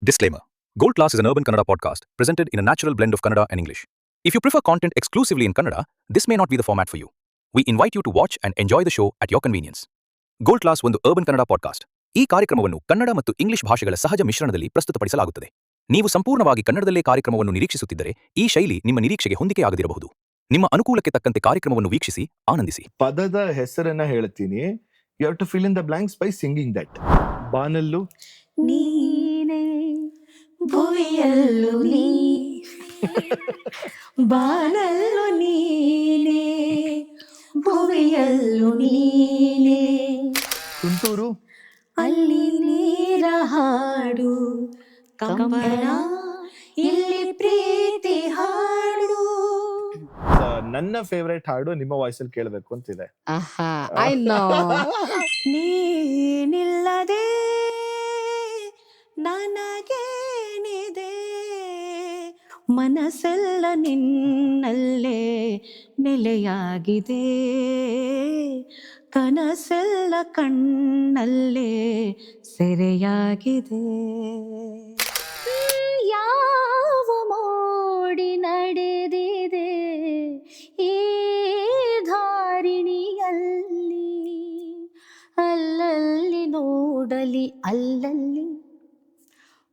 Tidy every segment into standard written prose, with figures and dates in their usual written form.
Disclaimer: Gold Class is an urban Kannada podcast presented in a natural blend of Kannada and English. If you prefer content exclusively in Kannada, this may not be the format for you. We invite you to watch and enjoy the show at your convenience. Gold Class ಒಂದು urban Kannada podcast. ಈ ಕಾರ್ಯಕ್ರಮವನ್ನು ಕನ್ನಡ ಮತ್ತು English ಭಾಷೆಗಳ ಸಹಜ ಮಿಶ್ರಣದಲ್ಲಿ ಪ್ರಸ್ತುತಪಡಿಸಲಾಗುತ್ತದೆ. ನೀವು ಸಂಪೂರ್ಣವಾಗಿ ಕನ್ನಡದಲ್ಲೇ ಕಾರ್ಯಕ್ರಮವನ್ನು ನಿರೀಕ್ಷಿಸುತ್ತಿದ್ದರೆ ಈ ಶೈಲಿ ನಿಮ್ಮ ನಿರೀಕ್ಷೆಗೆ ಹೊಂದಿಕೆಯಾಗದಿರಬಹುದು. ನಿಮ್ಮ ಅನುಕೂಲಕ್ಕೆ ತಕ್ಕಂತೆ ಕಾರ್ಯಕ್ರಮವನ್ನು ವೀಕ್ಷಿಸಿ ಆನಂದಿಸಿ. ಪದದ ಹೆಸರನ್ನ ಹೇಳ್ತೀನಿ. You have to fill in the blanks by singing that. ಬಾನಲ್ಲು ನೀನೆ ಭುವಿಯಲ್ಲು ನೀ ಬಾನಲ್ಲು ನೀನೆ ಭುವಿಯಲ್ಲು ನೀನೆ ತುಂತೂರು ಅಲ್ಲಿ ನೀರ ಹಾಡು ಕಂಬನ ಇಲ್ಲಿ ಪ್ರೀತಿ ಹಾಡು. ನನ್ನ ಫೇವ್ರೆಟ್ ಹಾಡು ನಿಮ್ಮ ವಾಯ್ಸ್ ಅಲ್ಲಿ ಕೇಳಬೇಕು ಅಂತಿದೆ. ನೀನಿಲ್ಲದೆ ನನಗೇನಿದೆ, ಮನಸ್ಸೆಲ್ಲ ನಿನ್ನಲ್ಲೇ ನೆಲೆಯಾಗಿದೆ, ಕನಸೆಲ್ಲ ಕಣ್ಣಲ್ಲೇ ಸೆರೆಯಾಗಿದೆ. ಯಾವ ಮೋಡಿ ನಡೆದಿದೆ ಈ ಧಾರಿಣಿಯಲ್ಲಿ, ಅಲ್ಲಲ್ಲಿ ನೋಡಲಿ ಅಲ್ಲಲ್ಲಿ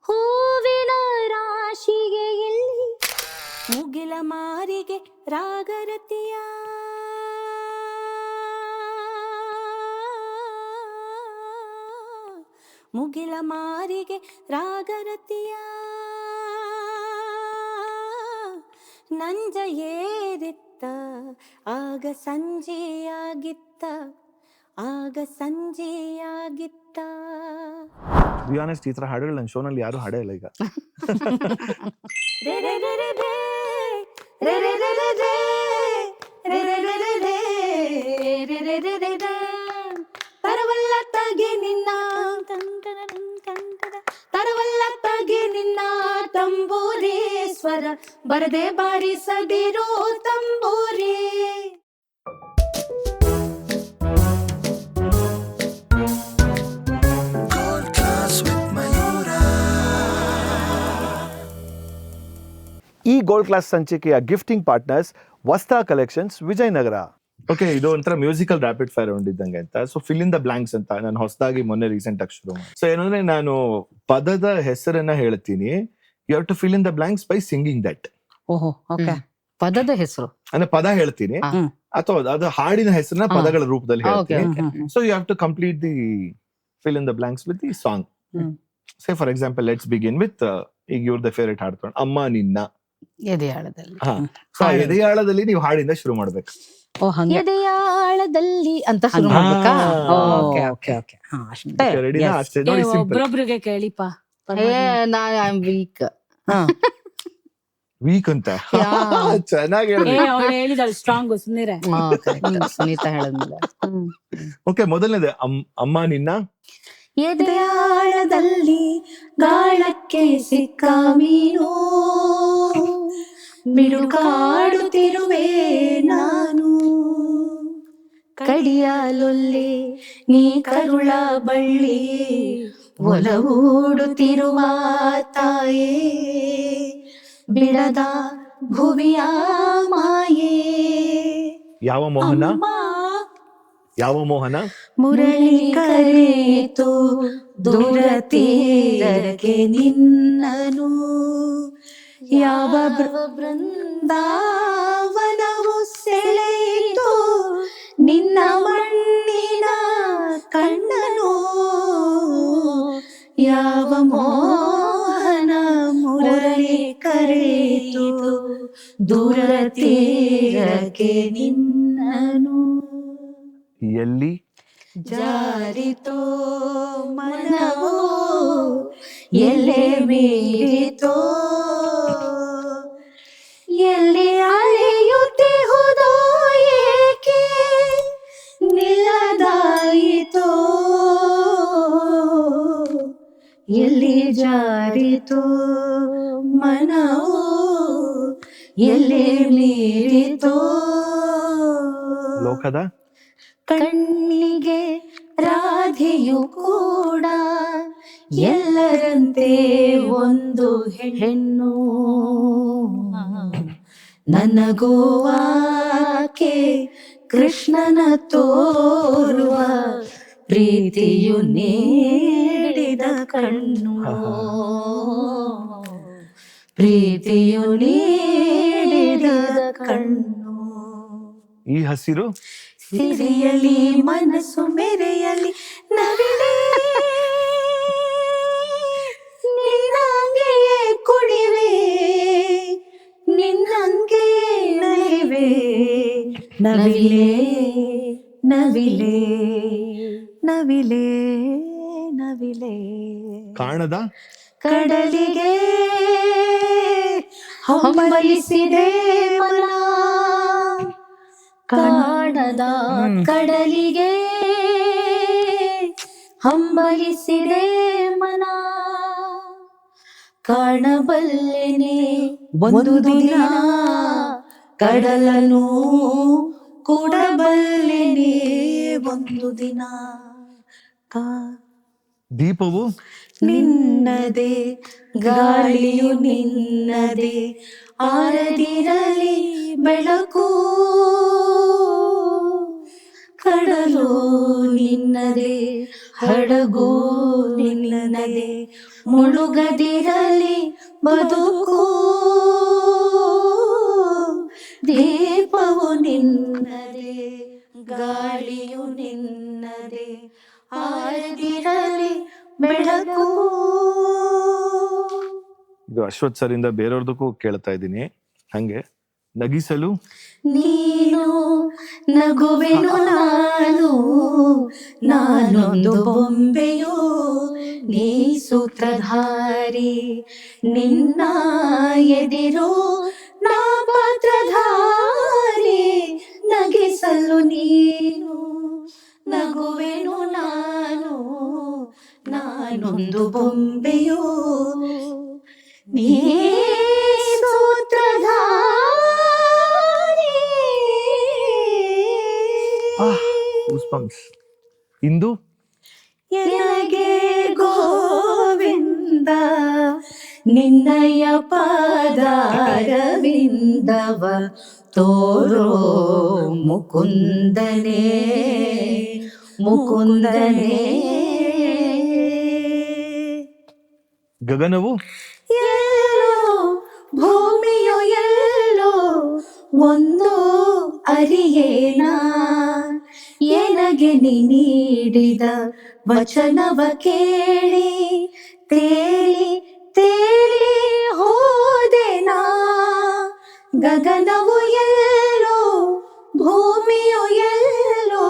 ಹೂವಿನ ರಾಶಿಗೆ ಇಲ್ಲಿ ಮುಗಿಲ ಮಾರಿಗೆ ರಾಗರತಿಯ, ಮುಗಿಲ ಮಾರಿಗೆ ರಾಗರತಿಯ ನಂಜ ಏರಿತ್ತ ಆಗ ಸಂಜೆಯಾಗಿತ್ತ, ಆಗ ಸಂಜೆಯಾಗಿತ್ತ. ಟು ಬಿ ಆನೆಸ್ಟ್, ಈ ತರ ಹಾಡುಗಳು ನನ್ನ ಶೋನಲ್ಲಿ ಯಾರು ಹಾಡೇ ಇಲ್ಲ ಈಗ. ತರವಲ್ಲ ತಗಿ ನಿನ್ನ ತರವಲ್ಲ ತಗಿ ನಿನ್ನ ತಂಬೂರೀಶ್ವರ, ಬರದೆ ಬಾರಿಸದಿರೋ ತಂಬೂರಿ. ಈ ಗೋಲ್ಡ್ ಕ್ಲಾಸ್ ಸಂಚಿಕೆಯ gifting partners Vastha collections, Vijayanagar. Okay, ಇದು ಒಂಥರ ಮ್ಯೂಸಿಕಲ್ ರ್ಯಾಪಿಡ್ ಫೈರ್ ರೌಂಡ್ ಇದ್ದಂಗೆ ಅಂತ. So fill in the blanks ಅಂತ ನಾನು ಹೊಸದಾಗಿ ಮೊನ್ನೆ ರೀಸೆಂಟ್ ಆಗಿ ಶುರು ಮಾಡಿ. ಸೊ ಏನಂದ್ರೆ, ನಾನು ಪದದ ಹೆಸರನ್ನ ಹೇಳ್ತೀನಿ. You have to fill in the blanks by singing that. ಓಹೋ, ಓಕೆ. ಪದದ ಹೆಸರು ಅಂದ್ರೆ ಪದ ಹೇಳ್ತೀನಿ ಅಥವಾ ಅದು ಹಾಡಿನ ಹೆಸರನ್ನ ಪದಗಳ ರೂಪದಲ್ಲಿ ಹೇಳ್ತೀನಿ. So you have to complete the fill in the blanks with the song. Say for example, let's begin with, ಈಗ ಇವ್ರದ್ದು ಫೇವರೇಟ್ ಹಾಡ್ಕೊಂಡು ಅಮ್ಮ ನಿನ್ನ. ಎದೆಯಾಳದಲ್ಲಿ. ಸೊ ಎದೆಯಾಳದಲ್ಲಿ ನೀವು ಹಾಡಿಂದ ಶುರು ಮಾಡ್ಬೇಕು. ಎದೆಯಾಳದಲ್ಲಿ ಅಂತ ಶುರು ಮಾಡ್ಬೇಕಾ? Okay okay okay. ಅಷ್ಟೇ. ರೆಡಿನಾ? ಅಷ್ಟೇ ನೋಡಿ, ಸಿಂಪಲ್. ಒಬ್ರೊಬ್ರಿಗೆ ಕೇಳಿಪ್ಪ. ನಾನ್ ವೀಕ್ ವೀಕ್ ಅಂತ ಚೆನ್ನಾಗಿ ಹೇಳಿದಾಳೆ ಸ್ಟ್ರಾಂಗ್ ಸುಮ್ಮನೆ. ಸುನೀತಾ ಹೇಳಿದ್ಮೇಲೆ ಓಕೆ, ಮೊದಲನೇದು ಅಮ್ಮ ನಿನ್ನ. ಎದೆಯಾಳದಲ್ಲಿ ಗಾಳಕ್ಕೆ ಸಿಕ್ಕ ಮೀನು, ಮಿಡುಕಾಡುತ್ತಿರುವೆ ನಾನು, ಕಡಿಯಲೊಲ್ಲೆ ನೀ ಕರುಳ ಬಳ್ಳಿ, ಒಲವೂಡುತ್ತಿರುವ ತಾಯೇ, ಬಿಡದ ಭುವಿಯ ಮಾಯೇ. ಯಾವ ಮೋಹನ? ಯಾವ ಮೋಹನ? ಮುರಳಿ ಕರೆಯಿತು ದೂರ ತೀರಕ್ಕೆ ನಿನ್ನನು, ಯಾವ ಬೃಂದಾವನವು ಸೆಳೆಯಿತು ನಿನ್ನ ಮಣ್ಣಿನ ಕಣ್ಣನು, ಯಾವ ಮೋಹನ ಮುರಳಿ ಕರೆಯಿತು ದೂರ ತೀರಕ್ಕೆ ನಿನ್ನನು. ಎಲ್ಲಿ ಜಾರಿತೋ ಮನವೋ ಎಲ್ಲೇ ಮೀರಿತೋ, ಎಲ್ಲಿ ಅಳೆಯುತ್ತಿಹುದೋ ಏಕೆ ನಿಲ್ಲದಾಯಿತೋ, ಎಲ್ಲಿ ಜಾರಿತೋ ಮನವೋ ಎಲ್ಲೇ ಮೀರಿತೋ. ಲೋಕದ ಕಣ್ಣಿಗೆ ರಾಧೆಯು ಕೂಡ ಎಲ್ಲರಂತೆ ಒಂದು ಹೆಣ್ಣು ನನಗೂ ಆಕೆ ಕೃಷ್ಣನ ತೋರುವ ಪ್ರೀತಿಯು ನೀಡಿದ ಕಣ್ಣು ಪ್ರೀತಿಯು ನೀಡಿದ ಕಣ್ಣು ಈ ಹಸಿರು ಸಿರಿಯಲಿ ಮನಸ್ಸು ಮೆರೆಯಲಿ ನವಿಲೆ ನಿನ್ನಂಗೆಯೇ ಕುಣಿವೆ ನಿನ್ನಂಗೆಯೇ ನಲಿವೆ ನವಿಲೆ ನವಿಲೆ ನವಿಲೆ ನವಿಲೆ ಕಾಣದ ಕಡಲಿಗೆ ಹಂಬಲಿಸಿದೆ ಮನ ಕಾಣದ ಕಡಲಿಗೆ ಹಂಬಲಿಸಿದೆ ಮನ ಕಾಣಬಲ್ಲೆನೆ ಒಂದು ದಿನ ಕಡಲನು ಕೂಡಬಲ್ಲೆನೆ ಒಂದು ದಿನ ದೀಪವು ನಿನ್ನದೇ ಗಾಳಿಯು ನಿನ್ನದೇ ಆರದಿರಲಿ ಬೆಳಕು ಕಡಲು ನಿನ್ನದೇ ಹಡಗು ನಿನ್ನದೇ ಮುಳುಗದಿರಲಿ ಬದುಕು ದೀಪವು ನಿನ್ನದೇ ಗಾಳಿಯು ನಿನ್ನದೇ ಆರದಿರಲಿ ಬೆಳಕು. ಇದು ಅಶ್ವಥ್ ಸರ್ ಇಂದ ಬೇರೆಯವ್ರದಕ್ಕೂ ಕೇಳ್ತಾ ಇದ್ದೀನಿ. ಹಂಗೆ ನಗಿಸಲು ನೀನು ನಗುವೆನು ನಾನು ನಾನೊಂದು ಬೊಂಬೆಯು ನೀ ಸೂತ್ರಧಾರಿ ನಿನ್ನ ಎದಿರು ನಾ ಪಾತ್ರಧಾರಿ ನಗಿಸಲು ನೀನು ನಗುವೆನು ನಾನು ನಾನೊಂದು ಬೊಂಬೆಯು ನೀ ಸೂತ್ರಧಾರಿ. ಗೂಸ್ಬಂಪ್ಸ್. ಇಂದು ಎನಗೆ ಗೋವಿಂದ ನಿನ್ನಯ ಪಾದಾರವಿಂದವ ತೋರೋ ಮುಕುಂದನೇ ಮುಕುಂದನೇ. ಗಗನವು ಎಲ್ಲೋ ಭೂಮಿಯು ಎಲ್ಲೋ ಒಂದು ಅರಿಯೇನ ಎನಗೆ ನೀಡಿದ ವಚನವ ಕೇಳಿ ತೇಲಿ ತೇಲಿ ಹೋದೆನಾ. ಗಗನವು ಎಲ್ಲೋ ಭೂಮಿಯು ಎಲ್ಲೋ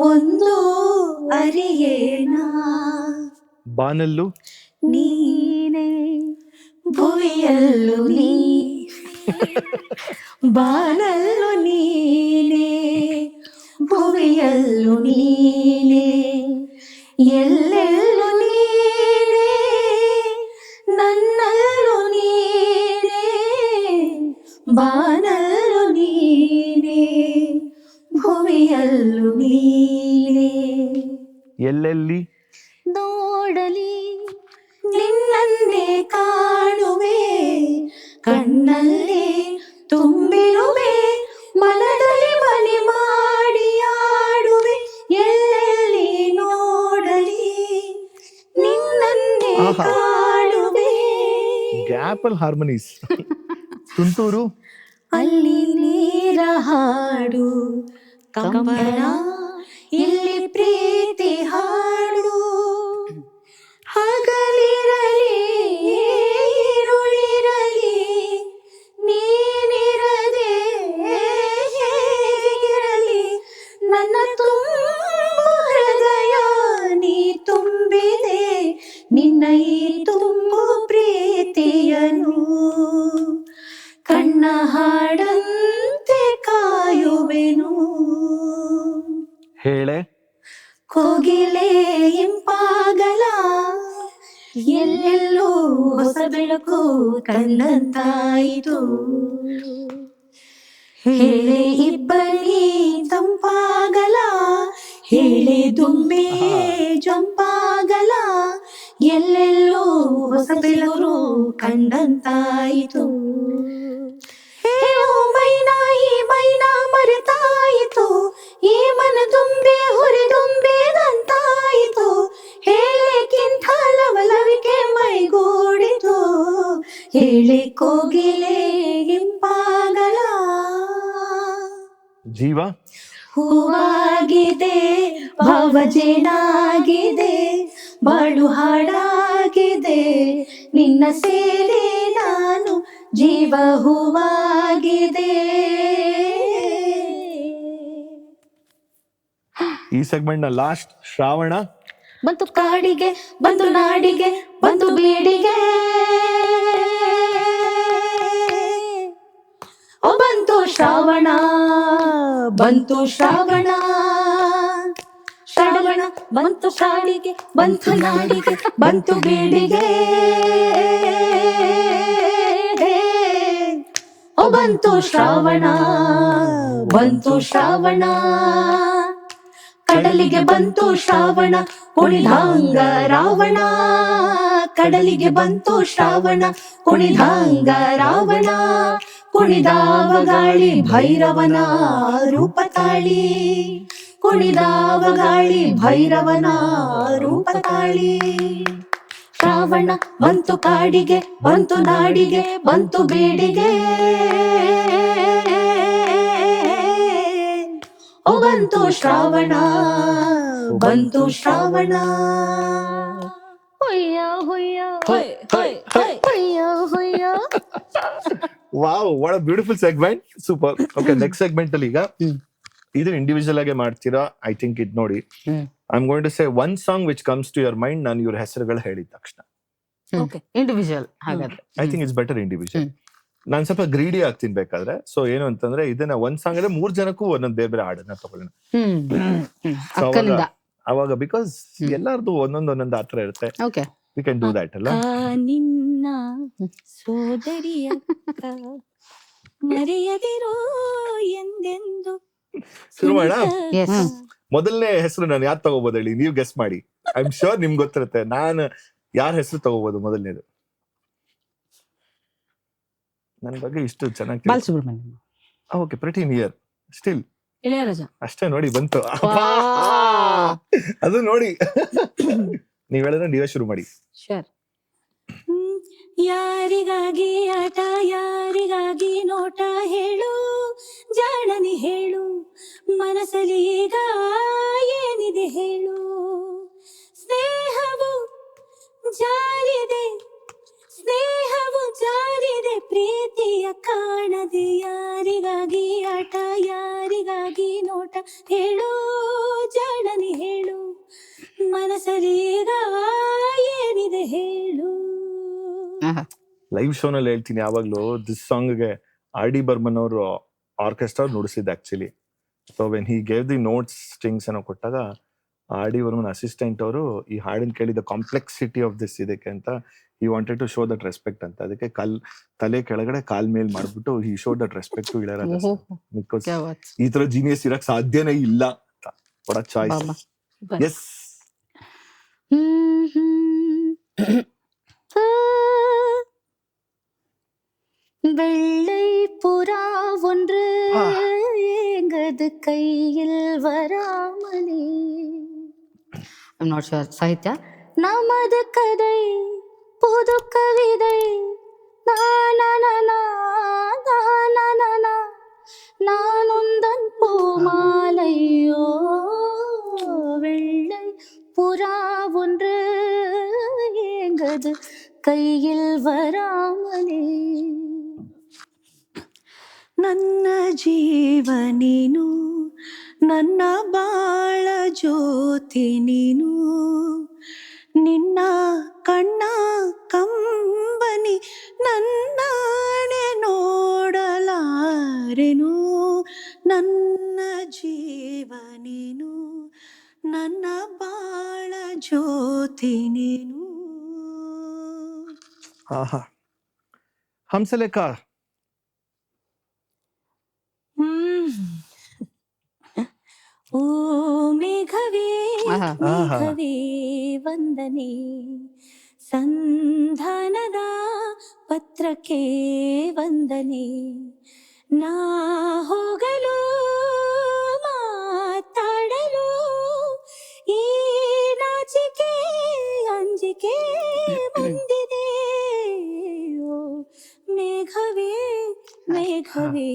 ಒಂದು ಅರಿಯೇನ. ಬಾನಲ್ಲು ನೀನೇ ಭುವಿಯಲ್ಲು ನೀ ಬಾನಲ್ಲು ನೀನೇ ಭುವಿಯಲ್ಲು ನೀನೇ ಎಲ್ಲೆಲ್ಲು ನೀನೇ ನನ್ನಲ್ಲು ನೀನೇ ಬಾನಲ್ಲು ನೀನೇ ಭುವಿಯಲ್ಲು ನೀನೇ. ಎಲ್ಲೆಲ್ಲಿ ನೋಡಲಿ ನಿನ್ನನ್ನೇ ಕಾಣುವೆ ಕಣ್ಣಲ್ಲಿ ತುಂಬಿರುವೆ ಮನದಲ್ಲಿ ಮನೆ ಮಾಡಿ ಆಡುವೆ ಎಲ್ಲೆಲ್ಲಿ ನೋಡಲಿ ನಿನ್ನನ್ನೇ ಕಾಣುವೆ. ಗ್ಯಾಪಲ್ ಹಾರ್ಮನೀಸ್. ತುಂತೂರು ಅಲ್ಲಿ ನೀರ ಹಾಡು ಕಂಬನ ಇಲ್ಲಿ ಪ್ರೀತಿ ಹಾಡು ಹಗಲಿರಲಿ ഇരുളിರಲಿ ನೀನಿರದೆ ಹೇಗಿರಲಿ ನನ್ನ ತುಂಬು ಹೃದಯ ನೀ ತುಂಬಿದೆ ನಿನ್ನ ಈ ತುಂಬು ಪ್ರೀತಿಯನು ಕಣ್ಣ ಹಾಡಂತೆ ಕಾಯುವೆನು. ಹೇಳೆ ಕೋಗಿಲೆ ಇಂಪಾಗಲ ಎಲ್ಲೆಲ್ಲೂ ಹೊಸ ಬೆಳಕು ಕಂಡಂತಾಯಿತು. ಹೇಳೆ ಇಬ್ಬನಿ ತಂಪಾಗಲ ಹೇಳೆ ದುಂಬಿ ಜಂಪಾಗಲ ಎಲ್ಲೆಲ್ಲೂ ಹೊಸ ಬೆಳರು ಕಂಡಂತಾಯಿತು. ಹೇ ಓ ಮೈನಾ ಈ ಮೈನಾ ಮರೆತಾಯಿತು, ಈ ಮನ ತುಂಬೆ ಹುರಿದುಂಬೇದಂತಾಯಿತು. ಹೇಳಕ್ಕಿಂತ ಲವಲವಿಕೆ ಮೈಗೂಡಿತು, ಹೇಳೆ ಕೋಗಿಲೆ ಇಂಪಾಗಲ. ಜೀವ ಹೂವಾಗಿದೆ ಭಾವಜೇನಾಗಿದೆ, ಬಾಳು ಹಾಡಾಗಿದೆ ನಿನ್ನ ಸೇರಿ ನಾನು, ಜೀವ ಹೂವಾಗಿದೆ. ಈ ಸೆಗ್ಮೆಂಟ್ ನ ಲಾಸ್ಟ್ ಶ್ರಾವಣ. ಬಂತು ಕಾಡಿಗೆ ಬಂತು ನಾಡಿಗೆ ಬಂತು ಬೀಡಿಗೆ, ಓ ಬಂತು ಶ್ರಾವಣ ಬಂತು ಶ್ರಾವಣ. ಶ್ರಾವಣ ಬಂತು ಕಾಡಿಗೆ ಬಂತು ನಾಡಿಗೆ ಬಂತು ಬೀಡಿಗೆ, ಓ ಬಂತು ಶ್ರಾವಣ ಬಂತು ಶ್ರಾವಣ. ಕಡಲಿಗೆ ಬಂತು ಶ್ರಾವಣ ಕುಣಿದಾಂಗ ರಾವಣ, ಕಡಲಿಗೆ ಬಂತು ಶ್ರಾವಣ ಕುಣಿದಾಂಗ ರಾವಣ. ಕುಣಿದಾವ ಗಾಳಿ ಭೈರವನ ರೂಪ ತಾಳಿ, ಕುಣಿದಾವ ಗಾಳಿ ಭೈರವನ ರೂಪ ತಾಳಿ. ಶ್ರಾವಣ ಬಂತು ಕಾಡಿಗೆ ಬಂತು ನಾಡಿಗೆ ಬಂತು ಬೀಡಿಗೆ, ಓ ಬಂತು ಶ್ರಾವಣ ಬಂತು ಶ್ರಾವಣ. ಹೊಯ್ಯ ಹೊಯ್ಯ ಹೊಯ್ಯ ಹೊಯ್ಯ. Wow, what a beautiful segment. Super. Okay, next segment ಅಲ್ಲಿ ಈಗ ಇದು ಇಂಡಿವಿಜುವಲ್ ಆಗಿ ಮಾಡ್ತೀರಾ. ಐ ಥಿಂಕ್ ಇದು ನೋಡಿ, I am going to say one song which comes to your mind. ನಾನು ಇವ್ರ ಹೆಸರುಗಳು ಹೇಳಿದ ತಕ್ಷಣ ಓಕೆ, ಇಂಡಿವಿಜುವಲ್ ಹಾಗಾದ್ರೆ. I think it's better individual. ನಾನು ಸ್ವಲ್ಪ ಗ್ರೀಡಿ ಆಗ್ತೀನಿ ಬೇಕಾದ್ರೆ. ಸೊ ಏನು ಅಂತಂದ್ರೆ, ಇದನ್ನ ಒಂದ್ ಸಾಂಗ್ ಅಂದ್ರೆ 3 ಜನಕ್ಕೂ ಒಂದೊಂದ್ ಬೇರೆ ಬೇರೆ ಹಾಡನ್ನ ತಗೊಳ್ಳೋಣ. So ಅಕ್ಕನಿಂದ. ಅವಾಗ ಬಿಕಾಸ್ ಎಲ್ಲಾರ್ದು ಒಂದೊಂದ್ ಆತರ ಇರುತ್ತೆ. Okay, we can do that ಅಲ್ಲ. ನಿನ್ನ ಸೋದರಿಯಕ್ಕ ಮರೆಯದಿರೋ ಎಂದೆಂದು. ಶುರು ಮಾಡೋಣ. Yes. ಮೊದಲನೇ ಹೆಸರು ನಾನು ಯಾರು ತಗೋಬಹುದು ಹೇಳಿ, ನೀವು ಗೆಸ್ ಮಾಡಿ. ಐ ಆಮ್ ಶೋರ್ ನಿಮ್ಗೆ ಗೊತ್ತಿರುತ್ತೆ. ನಾನು ಯಾರ ಹೆಸರು ತಗೋಬಹುದು ಮೊದಲನೇದು? ನನ್ನ ಬಗ್ಗೆ ಇಷ್ಟು ಚೆನ್ನಾಗಿ Balasubrahmanyam. Okay, pretty near still. Ilaiyaraaja. ಅಷ್ಟೇ ನೋಡಿ, ಬಂತು. ಅದು ನೋಡಿ. ನೀವ್ ಹೇಳಿದ್ರೆ ನೀವೇ ಶುರು ಮಾಡಿ. ಶೂರ್. ಯಾರಿಗಾಗಿ ಆಟ ಯಾರಿಗಾಗಿ ನೋಟ ಹೇಳು, ಜಾಣನಿ ಹೇಳು, ಮನಸ್ಸಲ್ಲಿ ಈಗ ಏನಿದೆ ಹೇಳು. ಸ್ನೇಹವು ಜಾರಿದೆ ಸ್ನೇಹವು ಜಾರಿದೆ ಪ್ರೀತಿಯ ಕಾಣದೆ. ಯಾರಿಗಾಗಿ ಆಟ ಯಾರಿಗಾಗಿ ನೋಟ ಹೇಳು, ಜಾಣನಿ ಹೇಳು, ಮನಸ್ಸಲ್ಲಿ ಈಗ ಏನಿದೆ ಹೇಳು. ಲೈವ್ ಶೋ ನಲ್ಲಿ ಹೇಳ್ತೀನಿ ಯಾವಾಗ್ಲೂ, ದಿಸ್ ಸಾಂಗ್ಗೆ R.D. ಬರ್ಮನ್ ಅವರು ಆರ್ಕೆಸ್ಟ್ರಾ ನುಡಿಸಿದ್ದು actually. So when he gave the notes strings ಅನ್ನೋ ಕೊಟ್ಟಾಗ R.D. ಬರ್ಮನ್ ಅಸಿಸ್ಟೆಂಟ್ ಅವರು ಈ ಹಾಡಿನ ಕೇಳಿದ ಕಾಂಪ್ಲೆಕ್ಸಿಟಿ ಆಫ್ ದಿಸ್ ಇದಕ್ಕೆ ಅಂತ he wanted to show that respect ಅಂತ. ಅದಕ್ಕೆ ತಲೆ ಕೆಳಗಡೆ ಕಾಲ್ ಮೇಲ್ ಮಾಡ್ಬಿಟ್ಟು he showed that respect to Ilaiyaraaja sir. Because ಈ ತರ ಜೀನಿಯಸ್ ಇರಕ್ ಸಾಧ್ಯನೇ ಇಲ್ಲ ಅಂತ. What a choice. Yes. வெள்ளை புறா ஒன்று எங்கது கையில் வராமலே. I not sure. ಸಾಹಿತ್ಯ. நமது கதை புது கவிதை, நான் உந்தன் பூமாலையோ. வெள்ளை புறா ஒன்று எங்கது கையில் வராமலே. ನನ್ನ ಜೀವ ನೀನು, ನನ್ನ ಬಾಳ ಜ್ಯೋತಿ ನೀನು, ನಿನ್ನ ಕಣ್ಣ ಕಂಬನಿ ನನ್ನಾಣೆ ನೋಡಲಾರೆನು. ನನ್ನ ಜೀವ ನೀನು, ನನ್ನ ಬಾಳ ಜ್ಯೋತಿ ನೀನು. ಆಹಾ, ಹಂಸಲೇಖ. ಓ ಮೇಘವೇ ಆಹಾ. ಮೇಘವೇ ವಂದನೆ, ಸಂಧಾನದ ಪತ್ರಕ್ಕೆ ವಂದನೆ, ನಾ ಹೋಗಲು ಮಾತಾಡಲು ಈ ನಾಚಿಕೆ ಅಂಜಿಕೆ ಮುಂದಿದೆ. ಓ ಮೇಘವೇ ಮೇಘವೇ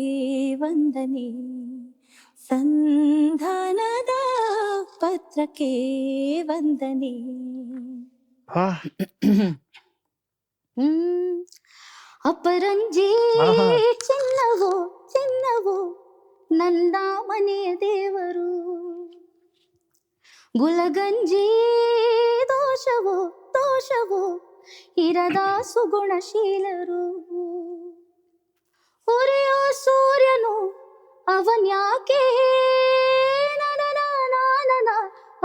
ವಂದನೆ, ಸಂಧಾನದ ಪತ್ರಕ್ಕೆ ವಂದನೆ. ಅಪರಂಜಿ ಆಹಾ. ಚಿನ್ನವೋ ಚಿನ್ನವೋ ನನ್ನ ಮನೆಯ ದೇವರು, ಗುಲಗಂಜಿ ದೋಷವೋ ದೋಷವೋ ಇರದ ಸುಗುಣಶೀಲರು, ಉರಿಯೋ ಸೂರ್ಯನು ಅವನ್ಯಾಕೆ ನನ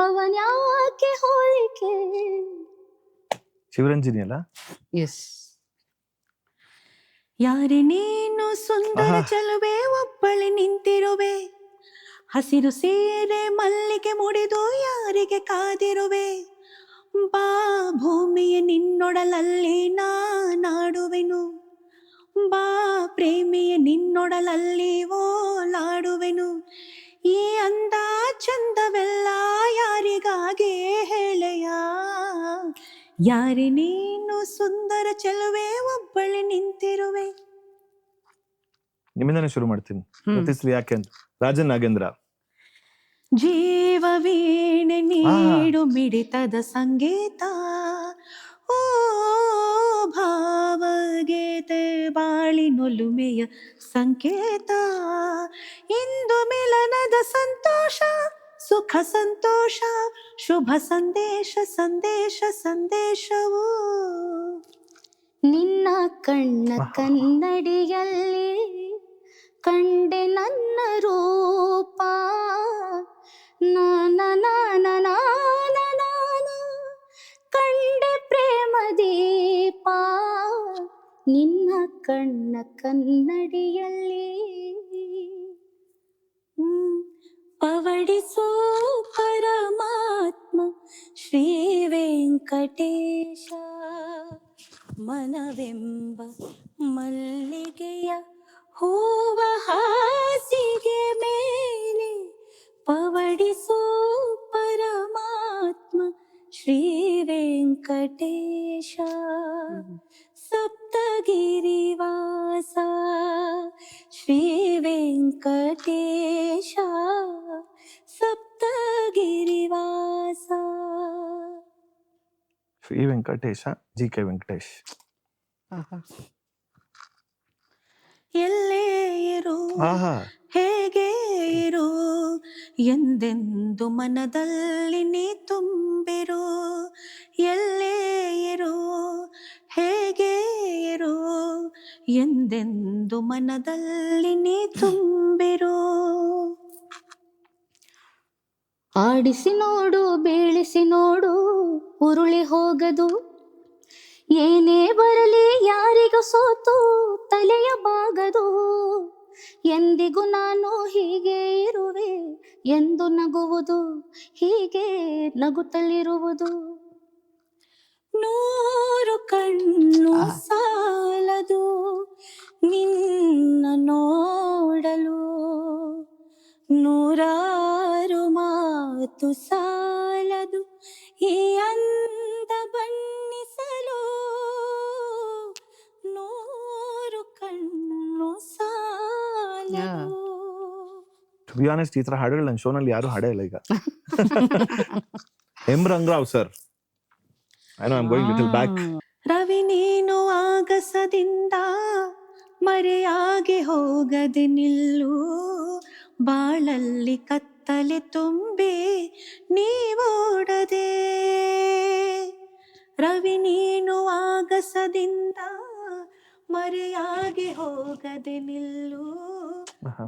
ಅವನ್ಯಾಕೆ ಹೋಲಿಕೆ. ಶಿವರಂಜನಿ ಅಲ್ಲ? ಎಸ್. ಯಾರೇ ನೀನು ಸುಂದರ ಆಹಾ. ಚೆಲುವೆ, ಒಬ್ಬಳೆ ನಿಂತಿರುವೆ, ಹಸಿರು ಸೀರೆ ಮಲ್ಲಿಗೆ ಮುಡಿದು ಯಾರಿಗೆ ಕಾದಿರುವೆ, ಬಾ ಭೂಮಿಯ ನಿನ್ನೊಡಲಲ್ಲಿ ನಾಡುವೆನು, ಬಾ ಪ್ರೇಮಿಯ ನಿನ್ನೊಡಲಲ್ಲಿ ಓಲಾಡುವೆನು, ಈ ಅಂದ ಚಂದವೆಲ್ಲ ಯಾರಿಗಾಗಿ ಹೇಳೆಯ, ಯಾರೇ ನೀನು ಸುಂದರ ಚೆಲುವೆ, ಒಬ್ಬಳೆ ನಿಂತಿರುವೆ. ನಿಮ್ಮಿಂದಾನೆ ಶುರು ಮಾಡ್ತೀನಿ. ಗೊತ್ತಿಸ್ರಿ ಯಾಕೆ ಅಂತ. ರಾಜನ್ ನಾಗೇಂದ್ರ. ಜೀವವೀಣೆ ನೀಡು ಮಿಡಿತದ ಸಂಗೀತ, ಓ ಭಾವಗೀತೆ ಬಾಳಿನೊಲುಮೆಯ ಸಂಕೇತ, ಇಂದು ಮಿಲನದ ಸಂತೋಷ ಸುಖ ಸಂತೋಷ, ಶುಭ ಸಂದೇಶ ಸಂದೇಶ ಸಂದೇಶವು, ನಿನ್ನ ಕಣ್ಣ ಕನ್ನಡಿಯಲ್ಲಿ ಕಂಡೆ ನನ್ನ ರೂಪ, ಕಂಡೆ ಪ್ರೇಮ ದೀಪ, ನಿನ್ನ ಕಣ್ಣ ಕನ್ನಡಿಯಲ್ಲಿ. ಪವಡಿಸೋ ಪರಮಾತ್ಮ ಶ್ರೀ ವೆಂಕಟೇಶ, ಮನವೆಂಬ ಮಲ್ಲಿಗೆಯ ಹೂವ ಹಾಸಿಗೆ ಮೇಲೆ, ಪವಡಿಸೋ ಪರಮಾತ್ಮ ಶ್ರೀ ವೆಂಕಟೇಶ, ಸಪ್ತಗಿರಿವಾಸ ಶ್ರೀ ವೆಂಕಟೇಶ, ಸಪ್ತಗಿರಿವಾಸ. Shri Venkatesha, G K Venkatesh. ಆಹಾ. ಎಲ್ಲೇ ಇರು ಆಹಾ. ಹೇಗೆ ಇರು, ಎಂದೆಂದು ಮನದಲ್ಲಿ ನೀ ತುಂಬಿರು, ಎಲ್ಲೇ ಇರು ಹೇಗೆ ಇರು, ಎಂದೆಂದು ಮನದಲ್ಲಿ ನೀ ತುಂಬಿರು. ಆಡಿಸಿ ನೋಡು ಬೀಳಿಸಿ ನೋಡು ಉರುಳಿ ಹೋಗದು, ಏನೇ ಬರಲಿ ಯಾರಿಗೂ ಸೋತು ತಲೆಯ ಬಾಗದು, ಎಂದಿಗೂ ನಾನು ಹೀಗೆ ಇರುವೆ ಎಂದು ನಗುವುದು, ಹೀಗೆ ನಗುತ್ತಲಿರುವುದು, ನೂರು ಕಣ್ಣು ಸಾಲದು ನಿನ್ನ ನೋಡಲು, ನೂರಾರು ಮಾತು ಸಾಲದು ಈ ಅಂದ ಬಣ್ಣಿಸಲು, ನೂರು ಕಣ್ಣು ಸಾಲದು. ಟು ಬಿ ಆನೆಸ್ಟ್, ಈ ತರ ಹಾಡುಗಳು ನನ್ನ ಶೋನಲ್ಲಿ ಯಾರು ಹಾಡೇ ಇಲ್ಲ ಈಗ. M Ranga Rao sir, I know I am going little back. Ravi ನೀನು ಆಗಸದಿಂದ ಮರೆಯಾಗಿ ಹೋಗದೆ ನಿಲ್ಲು, ಬಾಳಲ್ಲಿ ಕತ್ತಲೆ ತುಂಬಿ ನೀವೋಡದೆ, ರವಿ ನೀನು ಆಗಸದಿಂದ ಮರೆಯಾಗಿ ಹೋಗದೆ ನಿಲ್ಲು,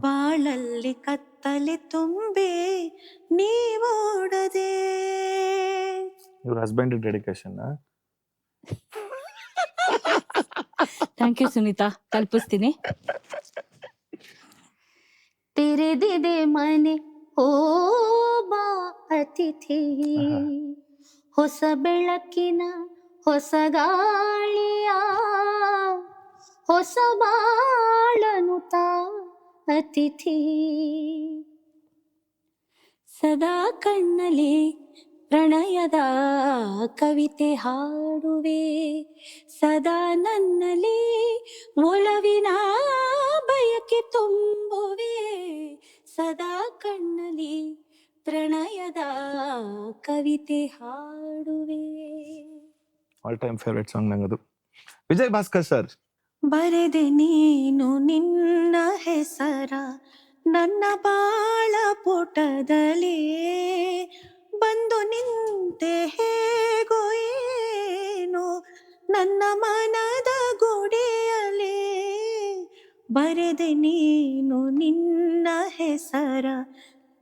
ಬಾಳಲ್ಲಿ ಕತ್ತಲೆ ತುಂಬಿ ನೀವೋಡದೆ. ಇವ್ರ husband dedication. Thank you Sunitha, ಕಲ್ಪಿಸ್ತೀನಿ. ತೆರೆದಿದೆ ಮನೆ ಓ ಬಾ ಅತಿಥಿ ಹೊಸ ಬೆಳಕಿನ ಹೊಸ ಗಾಳಿಯ ಹೊಸ ಬಾಳನು ತಾ ಅತಿಥಿ ಸದಾ ಕಣ್ಣಲ್ಲಿ ಪ್ರಣಯದ ಕವಿತೆ ಹಾಡುವೆ ಸದಾ ನನ್ನಲ್ಲಿ ಒಲವಿನ ಬಯಕೆ ತುಂಬುವೆ ಸದಾ ಕಣ್ಣಲ್ಲಿ ಪ್ರಣಯದ ಕವಿತೆ ಹಾಡುವೆ. ಆಲ್ ಟೈಮ್ ಫೇವ್ರೆಟ್ ಸಾಂಗ್ ನಂಗದು. ವಿಜಯ್ ಭಾಸ್ಕರ್ ಸರ್. ಬರೆದೆ ನೀನು ನಿನ್ನ ಹೆಸರ ನನ್ನ ಬಾಳ ಪುಟದಲ್ಲಿ ಬಂದು ನಿಂತೆ ಹೇಗೋ ಏನು ನನ್ನ ಮನದ ಗುಡಿಯಲೇ ಬರೆದೆ ನೀನು ನಿನ್ನ ಹೆಸರ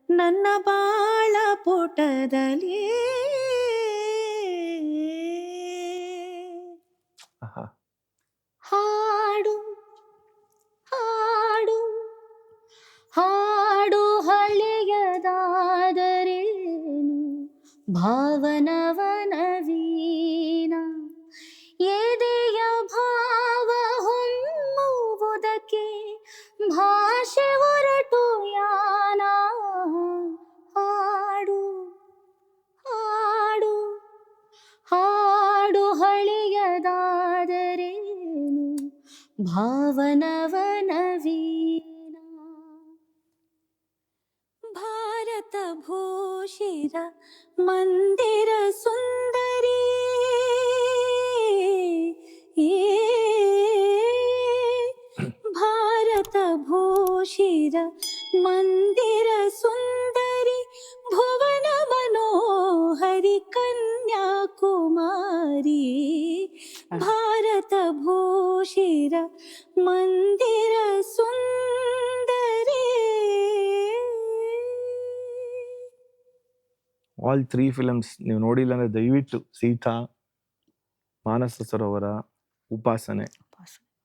ನನ್ನ ಬಾಳ ಪುಟದಲ್ಲಿ. ಹಾಡು ಹಾಡು ಹಾಡು ಹಳೆಯದಾದರೇನು ಭಾವನವನ ವೀಣ ಎದೆಯ ಭಾವ ಹೊಮ್ಮುವುದಕ್ಕೆ ಭಾಷೆ ಹೊರಟು ಯಾನ. ಹಾಡು ಹಾಡು ಹಾಡು ಹಳೆಯದಾದರೇನು ಭಾವನವನ ವೀಣ ಭಾರತ ಭೂಷಿರ ಮಂದಿರ ಸುಂದರಿ ಭಾರತ ಭೂಷಿರ ಮಂದಿರ ಸುಂದರಿ ಭುವನ ಮನೋಹರಿ ಕನ್ಯಾಕುಮಾರಿ ಭಾರತ ಭೂಷಿರ ಮಂದಿರ ಸುಂದರಿ. ಆಲ್ 3 ಫಿಲಮ್ಸ್ ನೀವು ನೋಡಿಲ್ಲ ಅಂದ್ರೆ ದಯವಿಟ್ಟು ಸೀತಾ, ಮಾನಸ ಸರೋವರ, ಉಪಾಸನೆ,